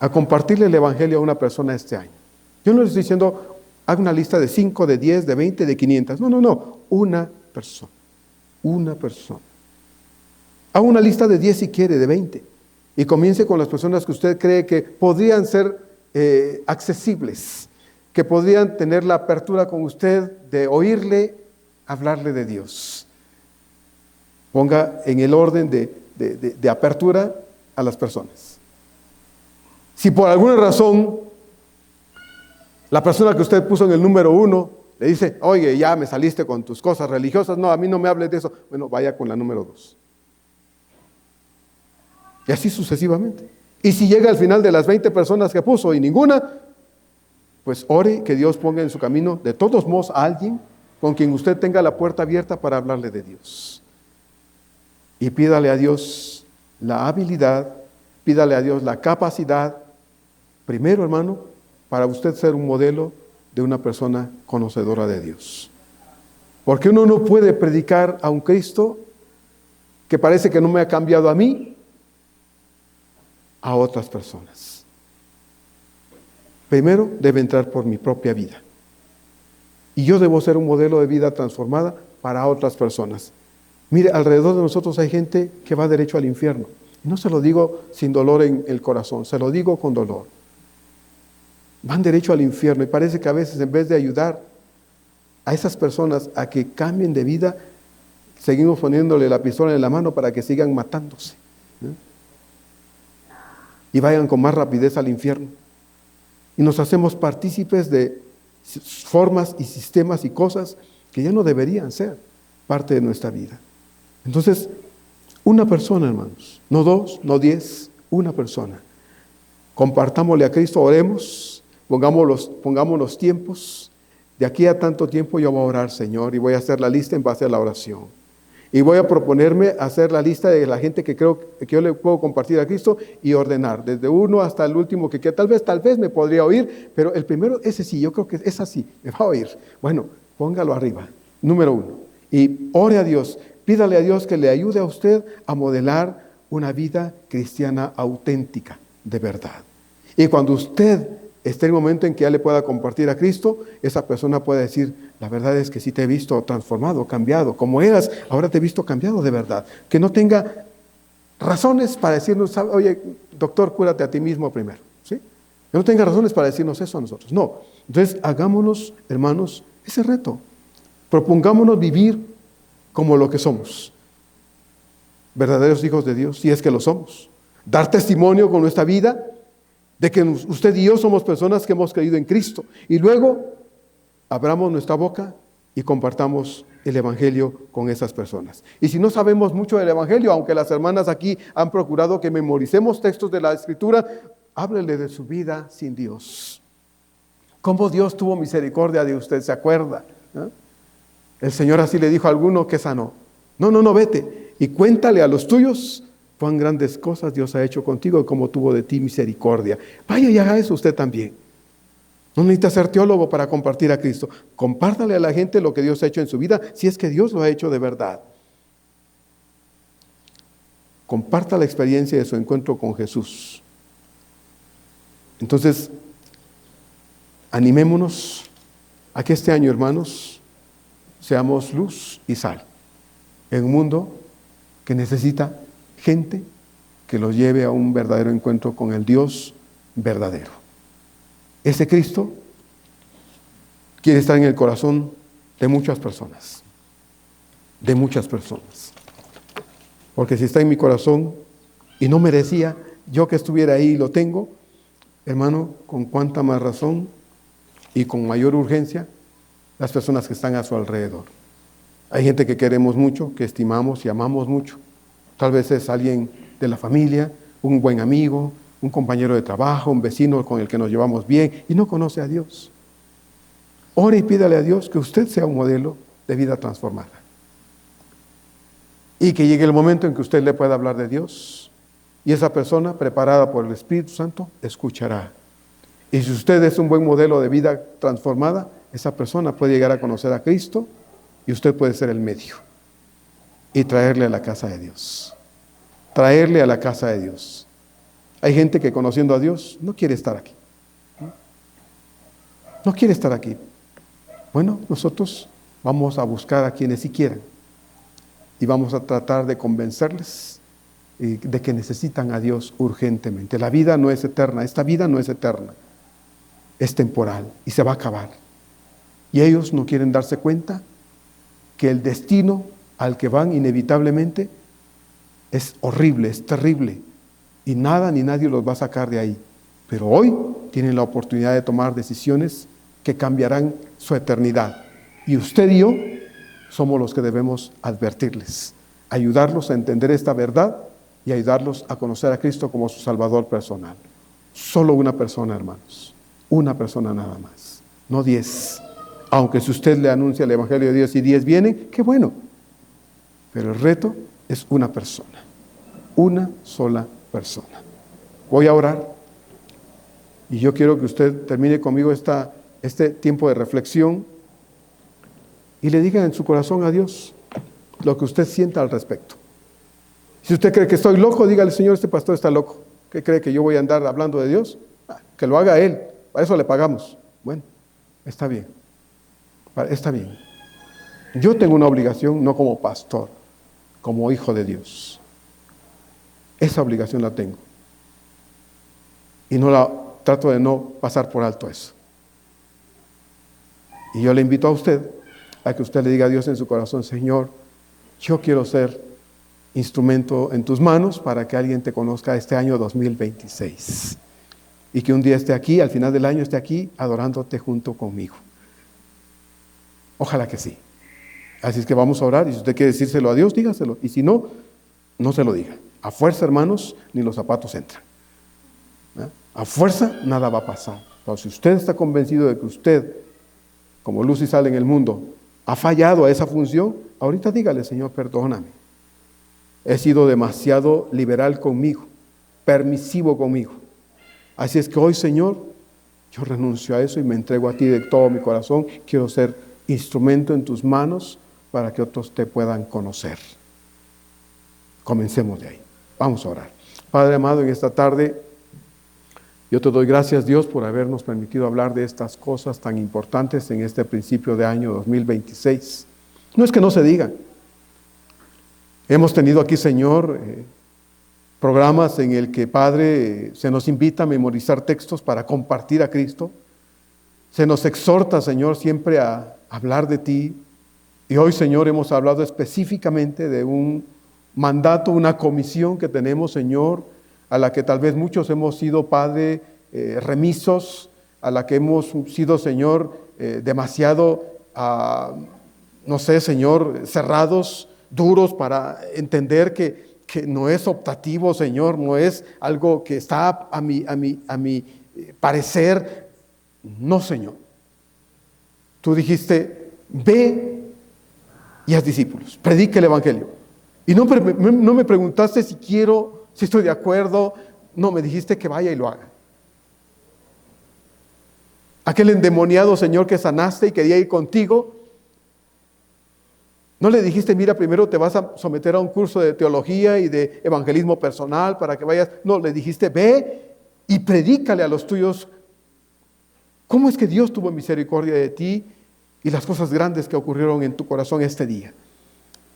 a compartirle el Evangelio a una persona este año. Yo no le estoy diciendo, haga una lista de 5, de 10, de 20, de 500. No. Una persona. Una persona. Haga una lista de 10 si quiere, de 20. Y comience con las personas que usted cree que podrían ser accesibles, que podrían tener la apertura con usted de oírle hablarle de Dios. Ponga en el orden de apertura a las personas. Si por alguna razón la persona que usted puso en el número 1 le dice, oye, ya me saliste con tus cosas religiosas, no, a mí no me hables de eso, bueno, vaya con la número 2. Y así sucesivamente. Y si llega al final de las 20 personas que puso y ninguna, pues ore que Dios ponga en su camino de todos modos a alguien con quien usted tenga la puerta abierta para hablarle de Dios. Y pídale a Dios la habilidad, pídale a Dios la capacidad, primero, hermano, para usted ser un modelo de una persona conocedora de Dios. Porque uno no puede predicar a un Cristo que parece que no me ha cambiado a mí, a otras personas. Primero debe entrar por mi propia vida. Y yo debo ser un modelo de vida transformada para otras personas. Mire, alrededor de nosotros hay gente que va derecho al infierno. Y no se lo digo sin dolor en el corazón, se lo digo con dolor. Van derecho al infierno y parece que a veces en vez de ayudar a esas personas a que cambien de vida, seguimos poniéndole la pistola en la mano para que sigan matándose, ¿no? Y vayan con más rapidez al infierno. Y nos hacemos partícipes de formas y sistemas y cosas que ya no deberían ser parte de nuestra vida. Entonces, una persona, hermanos, no 2, no 10, una persona. Compartámosle a Cristo, oremos, pongamos los tiempos. De aquí a tanto tiempo yo voy a orar, Señor, y voy a hacer la lista en base a la oración. Y voy a proponerme hacer la lista de la gente que creo que yo le puedo compartir a Cristo y ordenar, desde uno hasta el último que tal vez me podría oír, pero el primero, ese sí, yo creo que es así, me va a oír. Bueno, póngalo arriba, número 1. Y ore a Dios, pídale a Dios que le ayude a usted a modelar una vida cristiana auténtica, de verdad. Y cuando usted esté en el momento en que ya le pueda compartir a Cristo, esa persona puede decir, la verdad es que sí te he visto transformado, cambiado, como eras, ahora te he visto cambiado de verdad. Que no tenga razones para decirnos, oye, doctor, cúrate a ti mismo primero, ¿sí? Que no tenga razones para decirnos eso a nosotros, no. Entonces, hagámonos, hermanos, ese reto. Propongámonos vivir como lo que somos. Verdaderos hijos de Dios, si es que lo somos. Dar testimonio con nuestra vida de que usted y yo somos personas que hemos creído en Cristo. Y luego abramos nuestra boca y compartamos el Evangelio con esas personas. Y si no sabemos mucho del Evangelio, aunque las hermanas aquí han procurado que memoricemos textos de la Escritura, háblele de su vida sin Dios. Cómo Dios tuvo misericordia de usted, ¿se acuerda? ¿No? El Señor así le dijo a alguno que sanó. No, vete y cuéntale a los tuyos cuán grandes cosas Dios ha hecho contigo y cómo tuvo de ti misericordia. Vaya y haga eso usted también. No necesita ser teólogo para compartir a Cristo. Compártale a la gente lo que Dios ha hecho en su vida, si es que Dios lo ha hecho de verdad. Comparta la experiencia de su encuentro con Jesús. Entonces, animémonos a que este año, hermanos, seamos luz y sal en un mundo que necesita gente que los lleve a un verdadero encuentro con el Dios verdadero. Ese Cristo quiere estar en el corazón de muchas personas. De muchas personas. Porque si está en mi corazón y no merecía yo que estuviera ahí y lo tengo, hermano, con cuánta más razón y con mayor urgencia las personas que están a su alrededor. Hay gente que queremos mucho, que estimamos y amamos mucho. Tal vez es alguien de la familia, un buen amigo, un compañero de trabajo, un vecino con el que nos llevamos bien y no conoce a Dios. Ore y pídale a Dios que usted sea un modelo de vida transformada. Y que llegue el momento en que usted le pueda hablar de Dios y esa persona, preparada por el Espíritu Santo, escuchará. Y si usted es un buen modelo de vida transformada, esa persona puede llegar a conocer a Cristo y usted puede ser el medio y traerle a la casa de Dios. Traerle a la casa de Dios. Hay gente que conociendo a Dios no quiere estar aquí. No quiere estar aquí. Bueno, nosotros vamos a buscar a quienes sí quieran y vamos a tratar de convencerles de que necesitan a Dios urgentemente. La vida no es eterna, esta vida no es eterna, es temporal y se va a acabar. Y ellos no quieren darse cuenta que el destino al que van inevitablemente es horrible, es terrible, y nada ni nadie los va a sacar de ahí. Pero hoy tienen la oportunidad de tomar decisiones que cambiarán su eternidad. Y usted y yo somos los que debemos advertirles, ayudarlos a entender esta verdad y ayudarlos a conocer a Cristo como su Salvador personal. Solo una persona, hermanos, una persona nada más, no 10. Aunque si usted le anuncia el Evangelio de Dios y 10 vienen, qué bueno. Pero el reto es una persona, una sola persona. Voy a orar y yo quiero que usted termine conmigo este tiempo de reflexión y le diga en su corazón a Dios lo que usted sienta al respecto. Si usted cree que estoy loco, dígale: Señor, este pastor está loco. ¿Qué cree, que yo voy a andar hablando de Dios? Que lo haga él, para eso le pagamos. Bueno, está bien. Está bien. Yo tengo una obligación, no como pastor, como hijo de Dios. Esa obligación la tengo. Y trato de no pasar por alto eso. Y yo le invito a usted a que usted le diga a Dios en su corazón: Señor, yo quiero ser instrumento en tus manos para que alguien te conozca este año 2026. Y que un día esté aquí, al final del año esté aquí, adorándote junto conmigo. Ojalá que sí. Así es que vamos a orar, y si usted quiere decírselo a Dios, dígaselo. Y si no, no se lo diga. A fuerza, hermanos, ni los zapatos entran. A fuerza, nada va a pasar. Pero si usted está convencido de que usted, como luz y sal en el mundo, ha fallado a esa función, ahorita dígale: Señor, perdóname. He sido demasiado liberal conmigo, permisivo conmigo. Así es que hoy, Señor, yo renuncio a eso y me entrego a ti de todo mi corazón. Quiero ser instrumento en tus manos para que otros te puedan conocer. Comencemos de ahí. Vamos a orar. Padre amado, en esta tarde yo te doy gracias, Dios, por habernos permitido hablar de estas cosas tan importantes en este principio de año 2026. No es que no se digan. Hemos tenido aquí, Señor, programas en el que, Padre, se nos invita a memorizar textos para compartir a Cristo. Se nos exhorta, Señor, siempre a hablar de ti. Y hoy, Señor, hemos hablado específicamente de un mandato, una comisión que tenemos, Señor, a la que tal vez muchos hemos sido, Padre, remisos, a la que hemos sido, Señor, demasiado, no sé, Señor, cerrados, duros para entender que no es optativo, Señor, no es algo que está a mi parecer. No, Señor. Tú dijiste: ve y haz discípulos, predica el Evangelio. Y no me preguntaste si quiero, si estoy de acuerdo. No, me dijiste que vaya y lo haga. Aquel endemoniado, Señor, que sanaste y quería ir contigo, no le dijiste: mira, primero te vas a someter a un curso de teología y de evangelismo personal para que vayas. No, le dijiste: ve y predícale a los tuyos cómo es que Dios tuvo misericordia de ti y las cosas grandes que ocurrieron en tu corazón este día.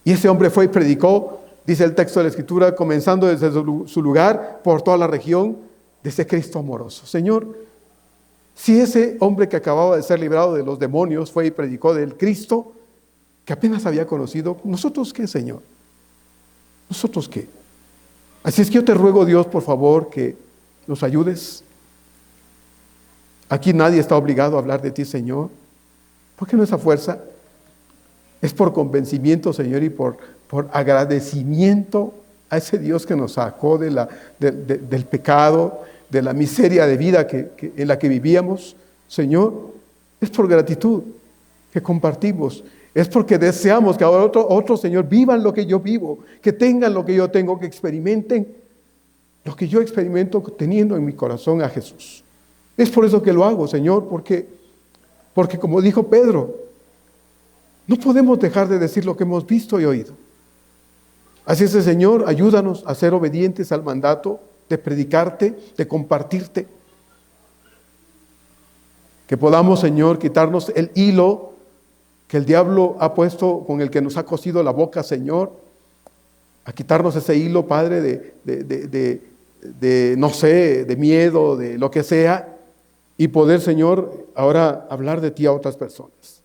Y ese hombre fue y predicó, dice el texto de la Escritura, comenzando desde su lugar por toda la región, de ese Cristo amoroso. Señor, si ese hombre que acababa de ser librado de los demonios fue y predicó del Cristo que apenas había conocido, ¿nosotros qué, Señor? ¿Nosotros qué? Así es que yo te ruego, Dios, por favor, que nos ayudes Aquí nadie está obligado a hablar de ti, Señor. ¿Por qué no esa fuerza? Es por convencimiento, Señor, y por agradecimiento a ese Dios que nos sacó del pecado, de la miseria de vida en la que vivíamos. Señor, es por gratitud que compartimos. Es porque deseamos que ahora otros, Señor, vivan lo que yo vivo, que tengan lo que yo tengo, que experimenten lo que yo experimento teniendo en mi corazón a Jesús. Es por eso que lo hago, Señor, porque como dijo Pedro, no podemos dejar de decir lo que hemos visto y oído. Así es, Señor, ayúdanos a ser obedientes al mandato de predicarte, de compartirte. Que podamos, Señor, quitarnos el hilo que el diablo ha puesto, con el que nos ha cosido la boca, Señor. A quitarnos ese hilo, Padre, no sé, de miedo, de lo que sea, y poder, Señor, ahora hablar de ti a otras personas.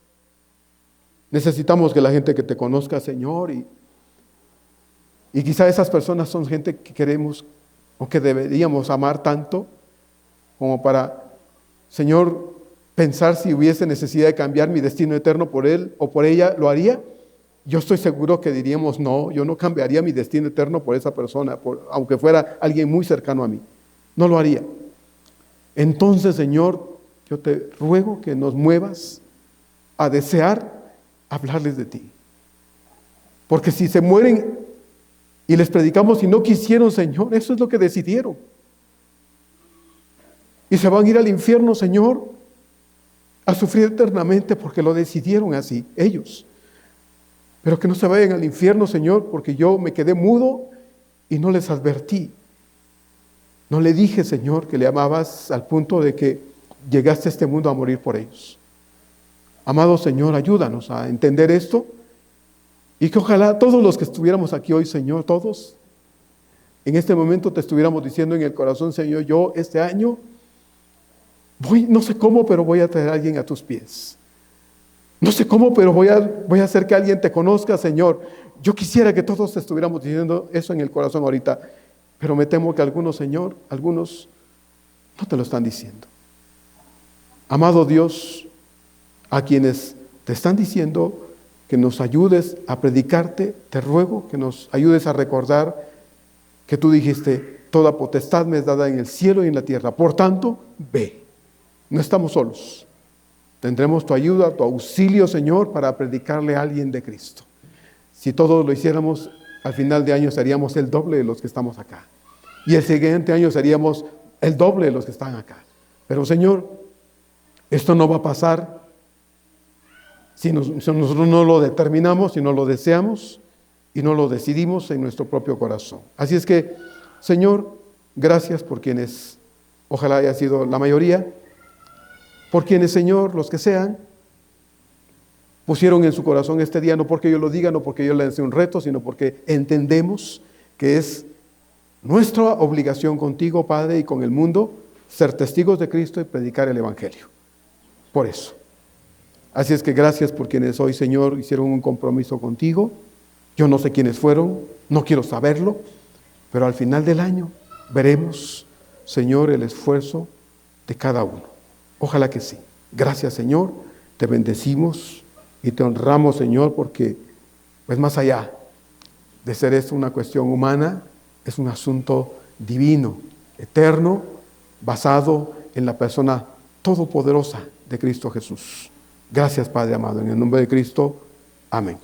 Necesitamos que la gente que te conozca, Señor, y quizá esas personas son gente que queremos o que deberíamos amar tanto como para, Señor, pensar si hubiese necesidad de cambiar mi destino eterno por él o por ella, ¿lo haría? Yo estoy seguro que diríamos, no, yo no cambiaría mi destino eterno por esa persona, aunque fuera alguien muy cercano a mí. No lo haría. Entonces, Señor, yo te ruego que nos muevas a desear hablarles de ti. Porque si se mueren y les predicamos y no quisieron, Señor, eso es lo que decidieron. Y se van a ir al infierno, Señor, a sufrir eternamente porque lo decidieron así, ellos. Pero que no se vayan al infierno, Señor, porque yo me quedé mudo y no les advertí. No le dije, Señor, que le amabas al punto de que llegaste a este mundo a morir por ellos. Amado Señor, ayúdanos a entender esto y que ojalá todos los que estuviéramos aquí hoy, Señor, todos, en este momento te estuviéramos diciendo en el corazón, Señor, yo este año no sé cómo, pero voy a traer a alguien a tus pies. No sé cómo, pero voy a hacer que alguien te conozca, Señor. Yo quisiera que todos estuviéramos diciendo eso en el corazón ahorita, pero me temo que algunos, Señor, algunos no te lo están diciendo. Amado Dios, a quienes te están diciendo que nos ayudes a predicarte, te ruego que nos ayudes a recordar que tú dijiste, toda potestad me es dada en el cielo y en la tierra. Por tanto, ve, no estamos solos. Tendremos tu ayuda, tu auxilio, Señor, para predicarle a alguien de Cristo. Si todos lo hiciéramos, al final de año seríamos el doble de los que estamos acá. Y el siguiente año seríamos el doble de los que están acá. Pero, Señor, esto no va a pasar si nosotros no lo determinamos, si no lo deseamos y no lo decidimos en nuestro propio corazón. Así es que, Señor, gracias por quienes, ojalá haya sido la mayoría, por quienes, Señor, los que sean, pusieron en su corazón este día, no porque yo lo diga, no porque yo le lance un reto, sino porque entendemos que es nuestra obligación contigo, Padre, y con el mundo, ser testigos de Cristo y predicar el Evangelio. Por eso. Así es que gracias por quienes hoy, Señor, hicieron un compromiso contigo. Yo no sé quiénes fueron, no quiero saberlo, pero al final del año veremos, Señor, el esfuerzo de cada uno. Ojalá que sí. Gracias, Señor, te bendecimos y te honramos, Señor, porque pues más allá de ser esto una cuestión humana, es un asunto divino, eterno, basado en la persona todopoderosa de Cristo Jesús. Gracias, Padre amado, en el nombre de Cristo, amén.